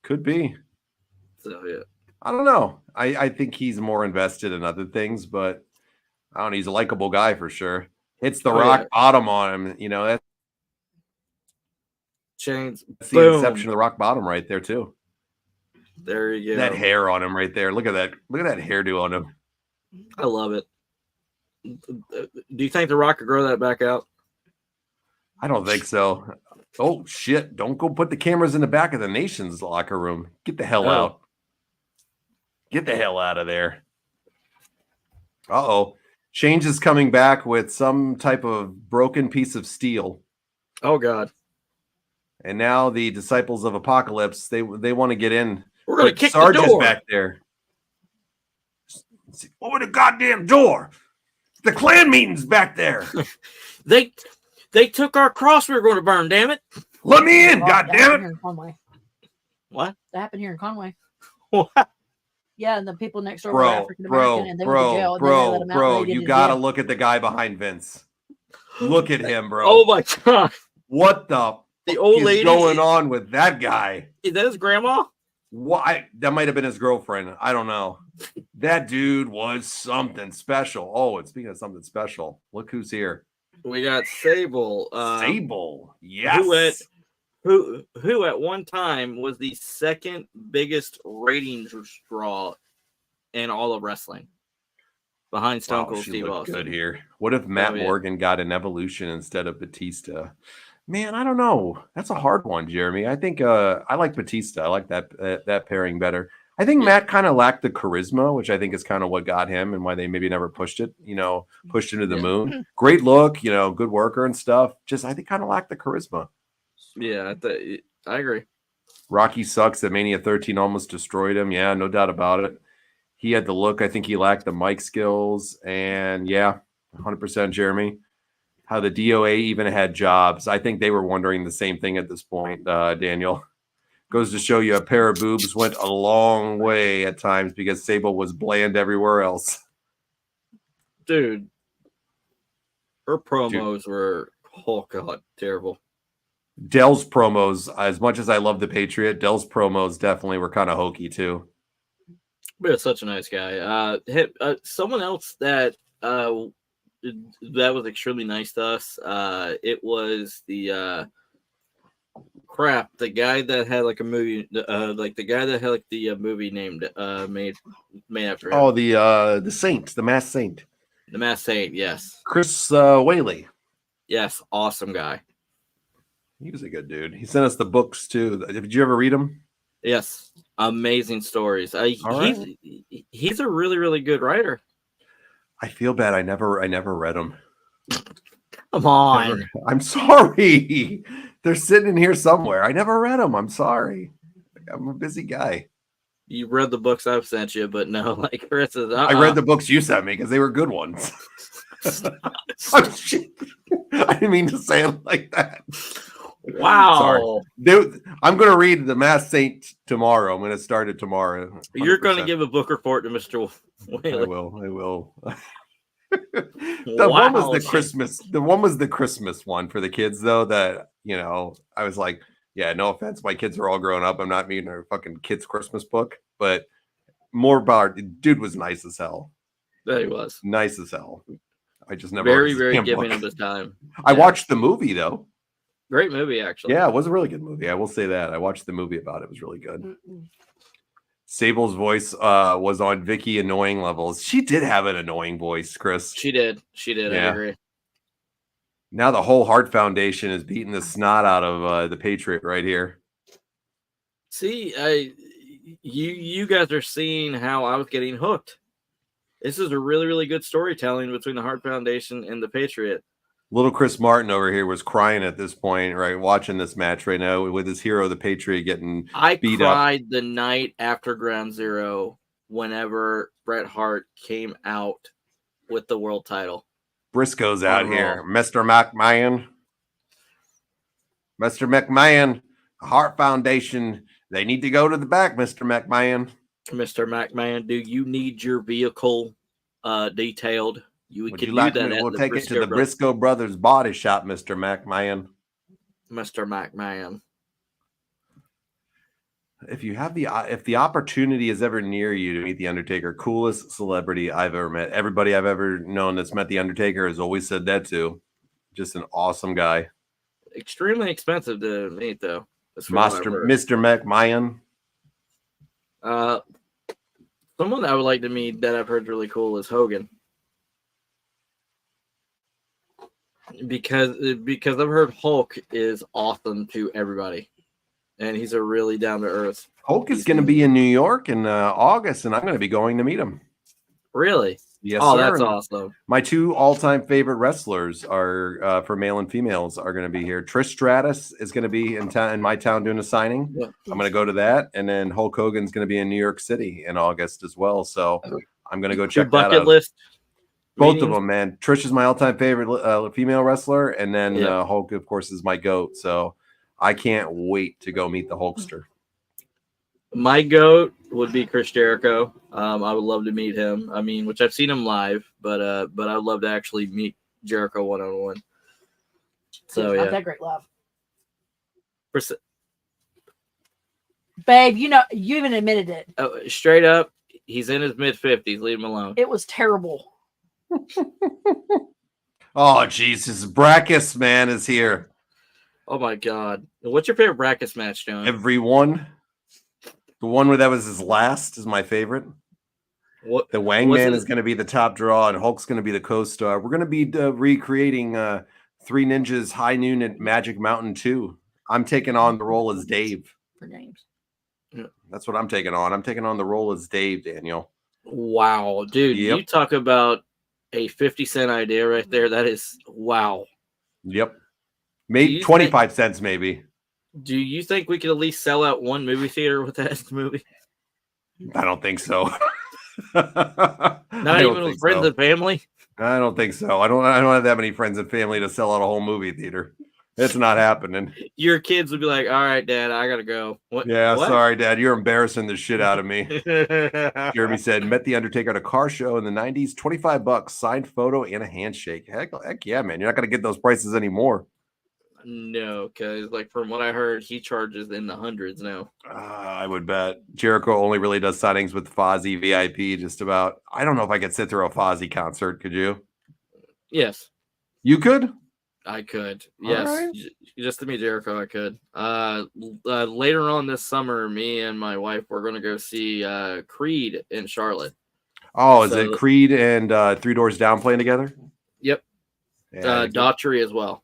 Could be. So, yeah. I don't know. I think he's more invested in other things, but I don't know. He's a likable guy for sure. Hits the rock bottom on him. You know, that's Chainz. That's the inception of the rock bottom right there, too. There you go. That hair on him right there. Look at that. Look at that hairdo on him. I love it. Do you think the Rock could grow that back out? I don't think so. Oh, shit. Don't go put the cameras in the back of the Nation's locker room. Get the hell out. Get the hell out of there. Uh-oh. Chainz is coming back with some type of broken piece of steel. Oh, God. And now the Disciples of Apocalypse, they want to get in. We're going to kick Sarge the door. Is back there. Open the goddamn door. The Klan meeting's back there. They took our cross we were going to burn, damn it. Let me in, goddamn it. What? That happened here in Conway. What? Yeah, and the people next door were African American and they went to jail. Bro, you gotta look at the guy behind Vince. Look at him, bro. Oh my God. What the old lady is going on with that guy? Is that his grandma? Why? That might have been his girlfriend. I don't know. That dude was something special. Oh, and speaking of something special, look who's here. We got Sable. Sable, yes. Who at one time was the second biggest ratings draw in all of wrestling, behind Stone Cold Steve Austin. Good here. What if Matt Morgan got an Evolution instead of Batista? Man, I don't know. That's a hard one, Jeremy. I think I like Batista. I like that pairing better. I think Matt kind of lacked the charisma, which I think is kind of what got him and why they maybe never pushed it, pushed him to the moon. Great look, good worker and stuff. Just, I think kind of lacked the charisma. Yeah, I agree. Rocky sucks that Mania 13 almost destroyed him. Yeah, no doubt about it. He had the look. I think he lacked the mic skills. And yeah, 100% Jeremy. How the DOA even had jobs. I think they were wondering the same thing at this point, Daniel. Goes to show you a pair of boobs went a long way at times because Sable was bland everywhere else. Dude, her promos were, oh God, terrible. Dell's promos, as much as I love the Patriot, Dell's promos definitely were kind of hokey too. But such a nice guy. Someone else that was extremely nice to us. It was the the guy that had like a movie, the movie named made after him. Oh, the Saint, the Masked Saint. The Masked Saint, yes. Chris Whaley. Yes, awesome guy. He was a good dude. He sent us the books too. Did you ever read them? Yes, amazing stories. He's a really, really good writer. I feel bad. I never read them. Come on. I'm sorry. They're sitting in here somewhere. I never read them. I'm sorry. I'm a busy guy. You read the books I've sent you, but no, like Chris is. I read the books you sent me because they were good ones. Oh, shit. I didn't mean to say it like that. Wow. Sorry. Dude, I'm going to read The Masked Saint tomorrow. I'm going to start it tomorrow. 100%. You're going to give a book report to Mr. Whaley. I will. The one was the Christmas one for the kids, though, that, I was like, yeah, no offense. My kids are all grown up. I'm not reading a fucking kids' Christmas book, but more about dude was nice as hell. That he was. Nice as hell. I just never very, very giving of his time. I watched the movie, though. Great movie, actually. Yeah, it was a really good movie. I will say that. I watched the movie about it. It was really good. Sable's voice was on Vicky annoying levels. She did have an annoying voice, Chris. She did. Yeah. I agree. Now the whole Hart Foundation is beating the snot out of the Patriot right here. See, you guys are seeing how I was getting hooked. This is a really, really good storytelling between the Hart Foundation and the Patriot. Little Chris Martin over here was crying at this point, right? Watching this match right now with his hero, the Patriot, getting beat up. I cried the night after Ground Zero whenever Bret Hart came out with the world title. Briscoe's out here. Mr. McMahon. Mr. McMahon, Hart Foundation, they need to go to the back, Mr. McMahon. Mr. McMahon, do you need your vehicle detailed? Would you like me? We'll take it to the Briscoe Brothers body shop, Mr. McMahon. Mr. McMahon. If the opportunity is ever near you to meet the Undertaker, coolest celebrity I've ever met. Everybody I've ever known that's met the Undertaker has always said that too. Just an awesome guy. Extremely expensive to meet, though. Mr. McMahon. Someone I would like to meet that I've heard really cool is Hogan. Because I've heard Hulk is awesome to everybody. And he's a really down-to-earth. Hulk is going to be in New York in August, and I'm going to be going to meet him. Really? Yes, sir. That's awesome. My two all-time favorite wrestlers are for male and females are going to be here. Trish Stratus is going to be in my town doing a signing. Yeah. I'm going to go to that, and then Hulk Hogan's going to be in New York City in August as well. So I'm going to go check that out. Bucket list. Both of them, man. Trish is my all-time favorite female wrestler, and then Hulk, of course, is my GOAT. So I can't wait to go meet the Hulkster. My GOAT would be Chris Jericho. I would love to meet him. I mean, which I've seen him live, but I'd love to actually meet Jericho one-on-one. So not that great love. Babe, you even admitted it. Oh, straight up, he's in his mid-50s. Leave him alone. It was terrible. Oh, Jesus. Brackus, man, is here. Oh, my God. What's your favorite Brackus match, John? Everyone. The one where that was his last is my favorite. The Wangman is going to be the top draw, and Hulk's going to be the co-star. We're going to be recreating Three Ninjas High Noon at Magic Mountain 2. I'm taking on the role as Dave. For names. Yeah, that's what I'm taking on. I'm taking on the role as Dave, Daniel. Wow, dude. Yep. You talk about a 50-cent idea right there. That is, wow. Yep. Maybe 25 cents, maybe. Do you think we could at least sell out one movie theater with that movie? I don't think so. Not even with friends and family? I don't think so. I don't have that many friends and family to sell out a whole movie theater. It's not happening. Your kids would be like, all right, Dad, I got to go. What? Sorry, Dad. You're embarrassing the shit out of me. Jeremy said, met the Undertaker at a car show in the 90s, $25, signed photo and a handshake. Heck yeah, man. You're not going to get those prices anymore. No, because from what I heard, he charges in the hundreds now. I would bet. Jericho only really does signings with Fozzy VIP just about. I don't know if I could sit through a Fozzy concert. Could you? Yes. You could? I could. Yes. Right. Just to meet Jericho, I could. Later on this summer, me and my wife, we're going to go see Creed in Charlotte. Oh, is it Creed and Three Doors Down playing together? Yep. Daughtry as well.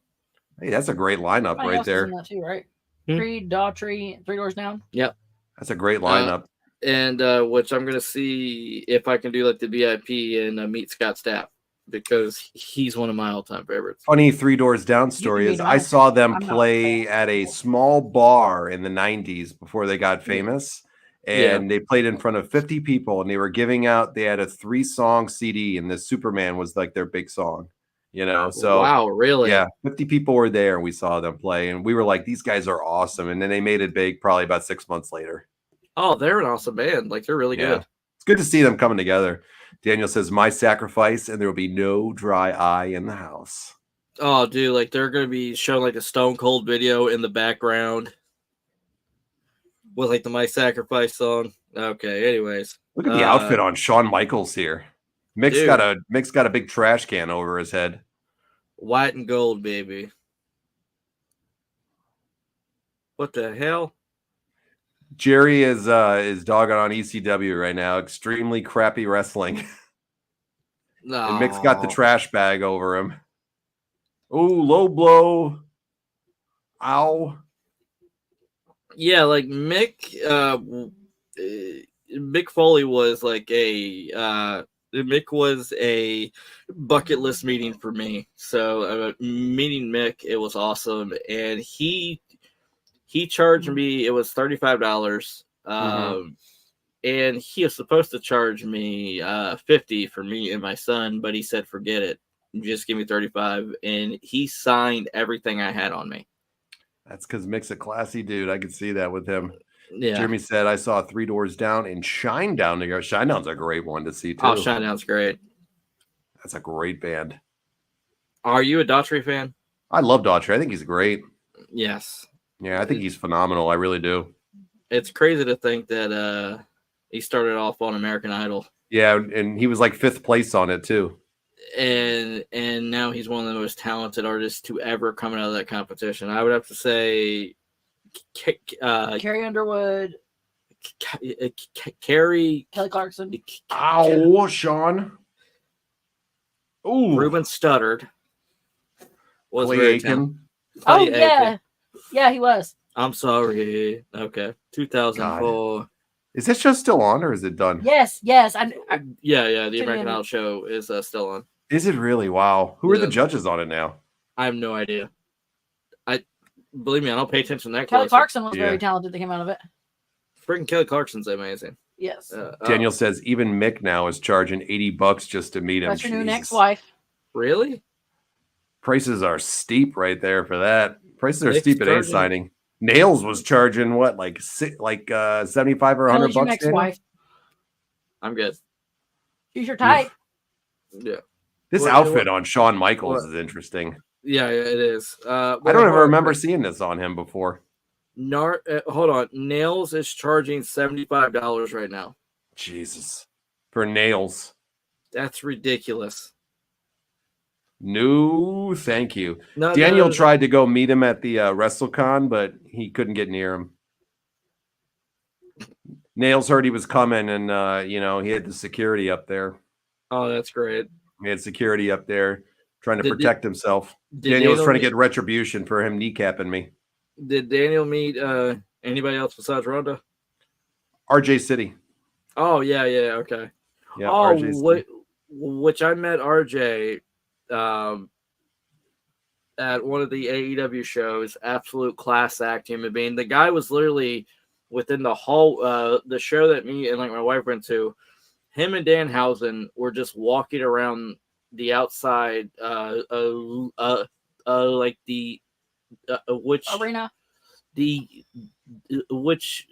Hey, that's a great lineup right there. That too, right? Creed, Daughtry, Three Doors Down. Yep. That's a great lineup. And which I'm going to see if I can do the VIP and meet Scott Stapp, because he's one of my all-time favorites. Funny Three Doors Down story is I saw them play at a small bar in the 90s before they got famous. And they played in front of 50 people, and they were giving out, they had a 3-song CD, and the Superman was their big song. So wow, really? Yeah, 50 people were there, and we saw them play, and we were like, these guys are awesome. And then they made it big probably about 6 months later. Oh, they're an awesome band. They're really good. It's good to see them coming together. Daniel says, my sacrifice, and there will be no dry eye in the house. Oh, dude, they're going to be showing a Stone Cold video in the background with the My Sacrifice song. Okay, anyways. Look at the outfit on Shawn Michaels here. Mick's got a big trash can over his head. White and gold, baby. What the hell? Jerry is dogging on ECW right now. Extremely crappy wrestling. No. And Mick's got the trash bag over him. Oh, low blow. Ow. Yeah, like Mick Foley was like Mick was a bucket list meeting for me. So meeting Mick, it was awesome, and he charged me. It was $35, and he was supposed to charge me $50 for me and my son, but he said forget it, just give me $35, and he signed everything I had on me. That's because Mick's a classy dude. I could see that with him. Yeah. Jeremy said, I saw Three Doors Down and Shinedown together. Shinedown's a great one to see, too. Oh, Shinedown's great. That's a great band. Are you a Daughtry fan? I love Daughtry. I think he's great. Yes. Yeah, I think he's phenomenal. I really do. It's crazy to think that he started off on American Idol. Yeah, and he was like 5th place on it, too. And now he's one of the most talented artists to ever come out of that competition. I would have to say Carrie Underwood, Kelly Clarkson. Ow, Shawn. Ooh. Ruben stuttered. Was Clay very Aiken. Oh, yeah. Yeah, he was. I'm sorry. Okay. 2004. God. Is this show still on or is it done? Yes. Yeah. The American Idol show is still on. Is it really? Wow. Who are the judges on it now? I have no idea. Believe me, I don't pay attention to that. Kelly Clarkson was very talented that came out of it. Freaking Kelly Clarkson's amazing. Yes. Daniel says even Mick now is charging $80 just to meet him. That's your new ex-wife. Really? Prices are steep right there for that. Prices are steep at a signing. Nails was charging what, like 75 or $100 bucks. Ex-wife. I'm good. She's your type. Yeah. This outfit on Shawn Michaels is interesting. Yeah, it is. I don't ever remember seeing this on him before. Hold on. Nails is charging $75 right now. Jesus. For Nails. That's ridiculous. No, thank you. Daniel tried to go meet him at the WrestleCon, but he couldn't get near him. Nails heard he was coming, and he had the security up there. Oh, that's great. He had security up there trying to protect himself. Daniel was trying to get retribution for him kneecapping me. Did Daniel meet anybody else besides Ronda? RJ City. Oh, yeah, okay. Yeah, RJ City. Which I met RJ at one of the AEW shows. Absolute class act human being. The guy was literally within the the show that me and my wife went to. Him and Danhausen were just walking around the outside, like the which arena, which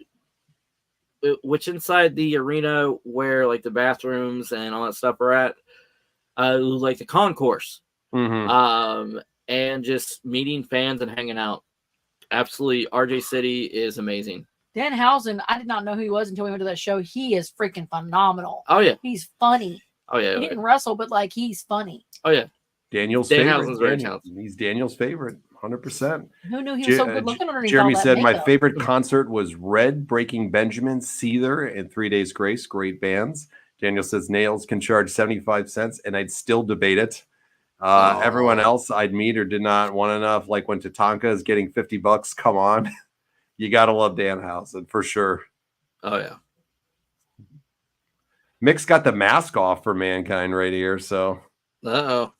inside the arena where like the bathrooms and all that stuff are at, like the concourse, and just meeting fans and hanging out. Absolutely, RJ City is amazing. Danhausen, I did not know who he was until we went to that show. He is freaking phenomenal. Oh yeah, he's funny. Oh yeah, he didn't wrestle, but like he's funny. Oh yeah, Danhausen's very talented. He's Daniel's favorite, 100%. Who knew he was so good looking underneath Jeremy all that said makeup? my favorite concert was Red, Breaking Benjamin, Seether, and 3 Days Grace. Great bands. Daniel says Nails can charge 75 cents, and I'd still debate it. Everyone else I'd meet or did not want enough, like when Tatanka is getting $50. Come on. You got to love Danhausen for sure. Oh, yeah. Mick's got the mask off for Mankind right here, so. Uh-oh.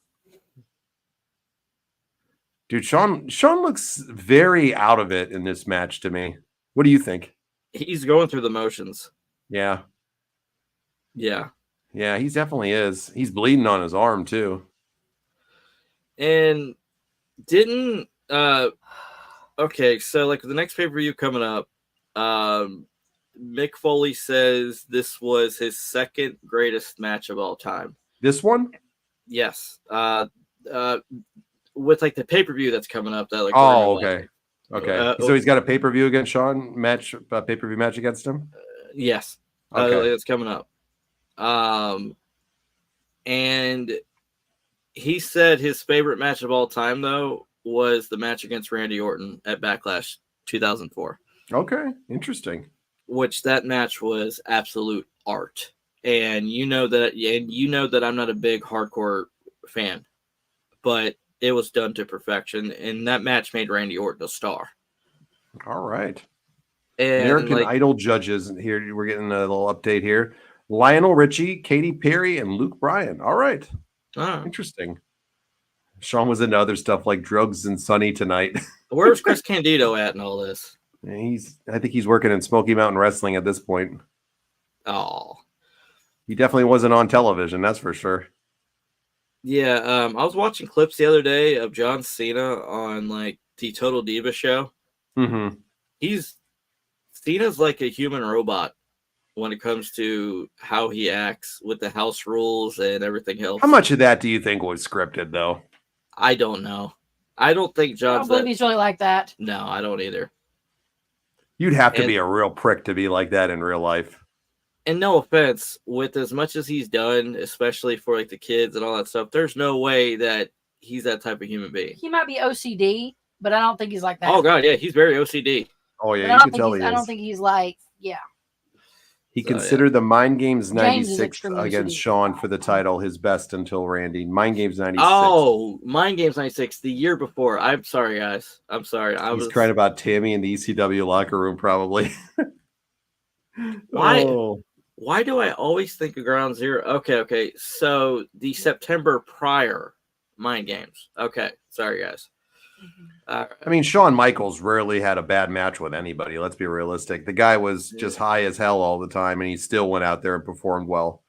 Dude, Shawn looks very out of it in this match to me. What do you think? He's going through the motions. Yeah. Yeah. Yeah, he definitely is. He's bleeding on his arm, too. And didn't... okay, so like the next pay-per-view coming up, Mick Foley says this was his second greatest match of all time. This one? Yes. With like the pay-per-view that's coming up. That like. Oh, okay. Okay. So he's got a pay-per-view against Shawn match, pay-per-view match against him? Yes. Okay. It's coming up. And he said his favorite match of all time, though, was the match against Randy Orton at Backlash 2004. Okay. Interesting. which that match was absolute art. And you know that I'm not a big hardcore fan, but it was done to perfection, and that match made Randy Orton a star. All right. And American Idol judges here. We're getting a little update here. Lionel Richie, Katy Perry, and Luke Bryan. All right. Interesting. Shawn was into other stuff like drugs and Sunny tonight. Where's Chris Candido at in all this? I think he's working in Smoky Mountain Wrestling at this point. Oh. He definitely wasn't on television, that's for sure. Yeah, I was watching clips the other day of John Cena on like the Total Diva show. Mm-hmm. Cena's like a human robot when it comes to how he acts with the house rules and everything else. How much of that do you think was scripted, though? I don't know. I don't think John's. I don't believe he's really like that. No, I don't either. You'd have to be a real prick to be like that in real life. And no offense, with as much as he's done, especially for like the kids and all that stuff, there's no way that he's that type of human being. He might be OCD, but I don't think he's like that. Oh god, yeah, he's very OCD. Oh yeah, you can tell he is. I don't think he's like, yeah. He considered the Mind Games 96 against Shawn for the title his best until Randy. Mind Games 96. Oh, Mind Games 96, the year before. I'm sorry, guys. I'm sorry. He's crying about Tammy in the ECW locker room, probably. Why do I always think of Ground Zero? Okay. So the September prior Mind Games. Okay, sorry, guys. I mean, Shawn Michaels rarely had a bad match with anybody. Let's be realistic. The guy was just high as hell all the time, and he still went out there and performed well.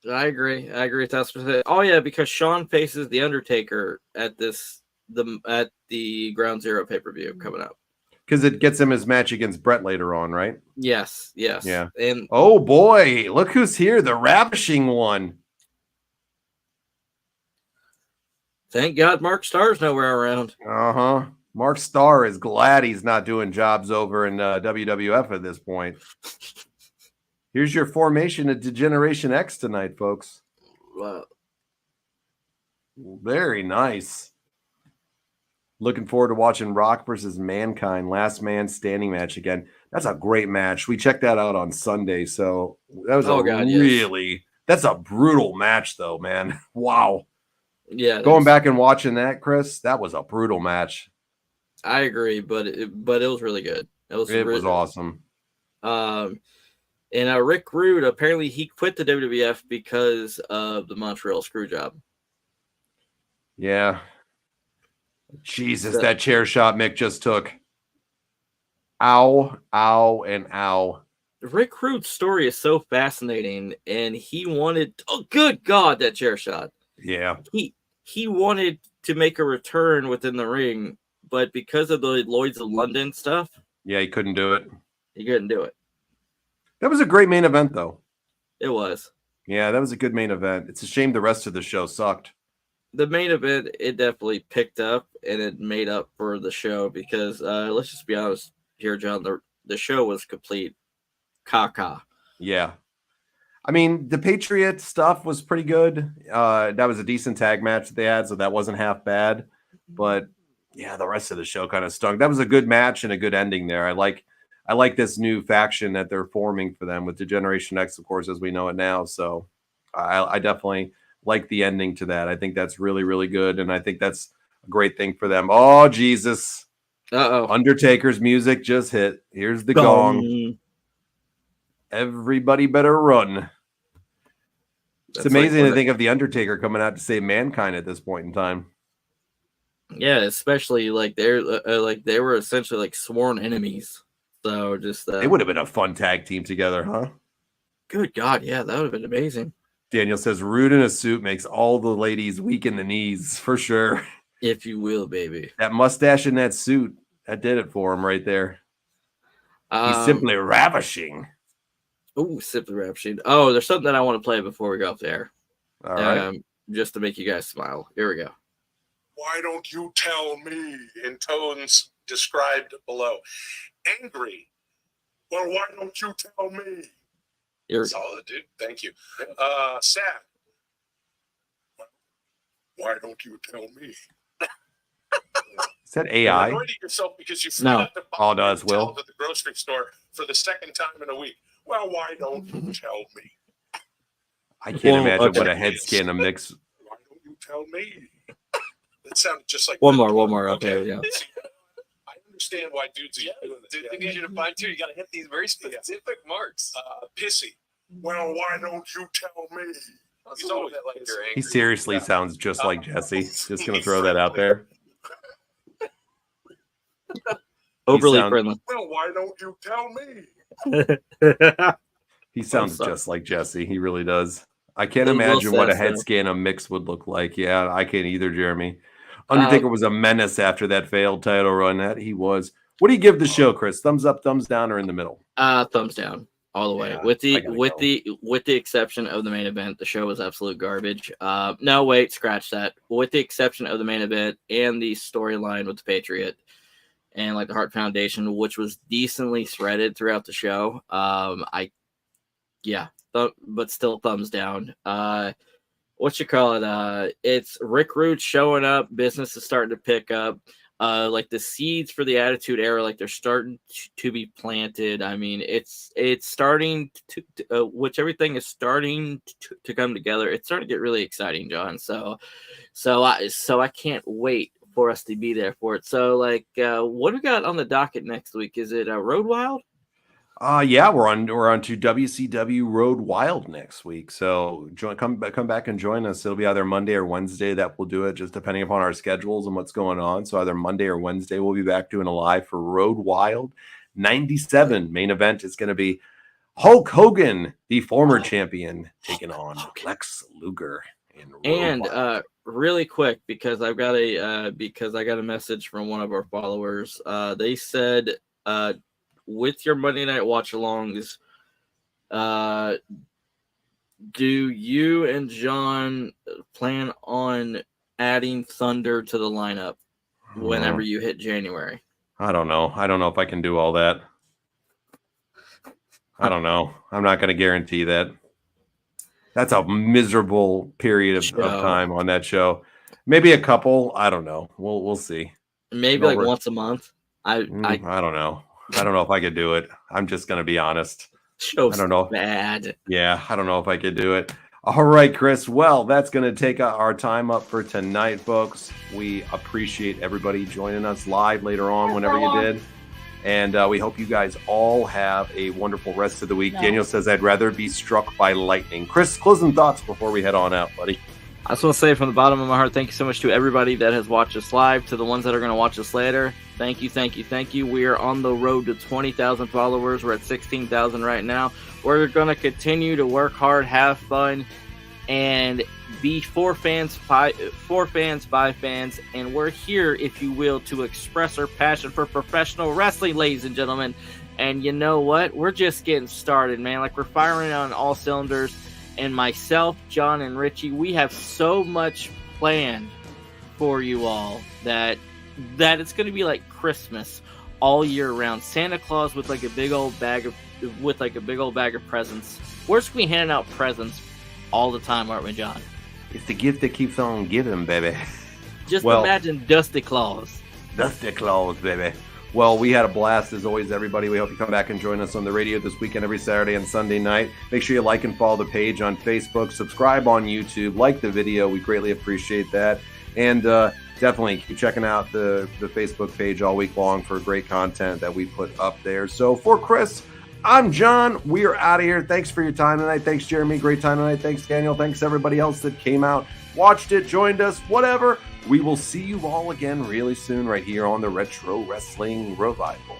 I agree. That's oh yeah, because Shawn faces the Undertaker at the Ground Zero pay-per-view coming up. Because it gets him his match against Brett later on, right? Yes. Yeah. And oh boy, look who's here, the ravishing one. Thank God Mark Starr's nowhere around. Mark Starr is glad he's not doing jobs over in WWF at this point. Here's your formation of Degeneration X tonight, folks. Wow. Very nice. Looking forward to watching Rock versus Mankind, last man standing match again. That's a great match. We checked that out on Sunday, so that was that's a brutal match, though, man. Wow. Yeah. Going back and watching that, Chris, that was a brutal match. I agree, but it was really good. It was awesome. And Rick Rude, apparently he quit the WWF because of the Montreal Screwjob. Yeah. Jesus, that chair shot Mick just took. Ow, ow, and ow. Rick Rude's story is so fascinating, and he wanted... Oh, good God, that chair shot. Yeah. He wanted to make a return within the ring, but because of the Lloyds of London stuff... Yeah, he couldn't do it. He couldn't do it. That was a great main event, though. It was. Yeah, that was a good main event. It's a shame the rest of the show sucked. The main event, it definitely picked up, and it made up for the show, because let's just be honest here, John, the show was complete caca. Yeah. I mean, the Patriot stuff was pretty good. That was a decent tag match that they had, so that wasn't half bad. But yeah, the rest of the show kind of stunk. That was a good match and a good ending there. I like this new faction that they're forming for them with Degeneration X, of course, as we know it now. So I definitely like the ending to that. I think that's really, really good, and I think that's a great thing for them. Oh, Jesus. Uh-oh. Undertaker's music just hit. Here's the gong. Everybody better run. It's amazing to think of the Undertaker coming out to save Mankind at this point in time. Yeah, especially like they were essentially like sworn enemies. So just it would have been a fun tag team together, huh? Good God, yeah, that would have been amazing. Daniel says Rude in a suit makes all the ladies weak in the knees for sure. If you will, baby. That mustache in that suit, that did it for him right there. He's simply ravishing. Oh, simply ravishing. Oh, there's something that I want to play before we go off there. All right. Just to make you guys smile. Here we go. Why don't you tell me in tones described below? Angry. Well, why don't you tell me? Solid, dude. Thank you. Sad. Why don't you tell me? Is that AI? You're annoyed at yourself because you forgot to buy does Will at the grocery store for the second time in a week. Well, why don't you tell me? I can't imagine what a head scan a mix. Why don't you tell me? That sounded just like one more. Okay, yeah. I understand why dudes are doing this. They need you to find too. You got to hit these very specific marks. Pissy. Well, why don't you tell me? He's always like you're angry. He seriously sounds just like Jesse. Just gonna throw that out there. Overly friendly. Well, why don't you tell me? He sounds just like Jesse. He really does. I can't imagine what a head scan a mix would look like. Yeah, I can't either, Jeremy. Undertaker was a menace after that failed title run. That he was. What do you give the show, Chris? Thumbs up, thumbs down, or in the middle? Thumbs down all the way. With the exception of the main event, the show was absolute garbage. No, wait, scratch that. With the exception of the main event and the storyline with the Patriot and like the Hart Foundation, which was decently threaded throughout the show. But still thumbs down. It's Rick Rude showing up. Business is starting to pick up. Like the seeds for the Attitude Era, like they're starting to be planted. I mean, it's starting to which everything is starting to come together. It's starting to get really exciting, John. So I can't wait for us to be there for it. So what do we got on the docket next week? Is it Road Wild? Yeah, we're on to WCW Road Wild next week. So come back and join us. It'll be either Monday or Wednesday that we'll do it, just depending upon our schedules and what's going on. So either Monday or Wednesday we'll be back doing a live for Road Wild 97. Main event is going to be Hulk Hogan, the former champion, taking on Lex Luger. And really quick, because I got a message from one of our followers. They said with your Monday Night Watch-alongs, do you and John plan on adding Thunder to the lineup whenever you hit January? I don't know. I don't know if I can do all that. I don't know. I'm not going to guarantee that. That's a miserable period of time on that show. Maybe a couple. I don't know. We'll see. Maybe once a month. I don't know. I don't know if I could do it. I'm just going to be honest. Show's I don't know. Bad. Yeah, I don't know if I could do it. All right, Chris. Well, that's going to take our time up for tonight, folks. We appreciate everybody joining us live later on whenever you did. And we hope you guys all have a wonderful rest of the week. Daniel says, I'd rather be struck by lightning. Chris, closing thoughts before we head on out, buddy. I just want to say from the bottom of my heart, thank you so much to everybody that has watched us live, to the ones that are going to watch us later. Thank you. We are on the road to 20,000 followers. We're at 16,000 right now. We're going to continue to work hard, have fun, and be for fans, by fans. And we're here, if you will, to express our passion for professional wrestling, ladies and gentlemen. And you know what? We're just getting started, man. Like, we're firing on all cylinders. And myself, John, and Richie, we have so much planned for you all that it's going to be like Christmas all year round. Santa Claus with like a big old bag of presents. We're just going to be handing out presents all the time, aren't we, John? It's the gift that keeps on giving, baby. Just imagine Dusty Claus. Dusty Claus, baby. Well, we had a blast as always, everybody. We hope you come back and join us on the radio this weekend, every Saturday and Sunday night. Make sure you like and follow the page on Facebook. Subscribe on YouTube. Like the video. We greatly appreciate that. And definitely keep checking out the Facebook page all week long for great content that we put up there. So for Chris, I'm John. We are out of here. Thanks for your time tonight. Thanks, Jeremy. Great time tonight. Thanks, Daniel. Thanks, everybody else that came out, watched it, joined us, whatever. We will see you all again really soon right here on the Retro Wrestling Revival.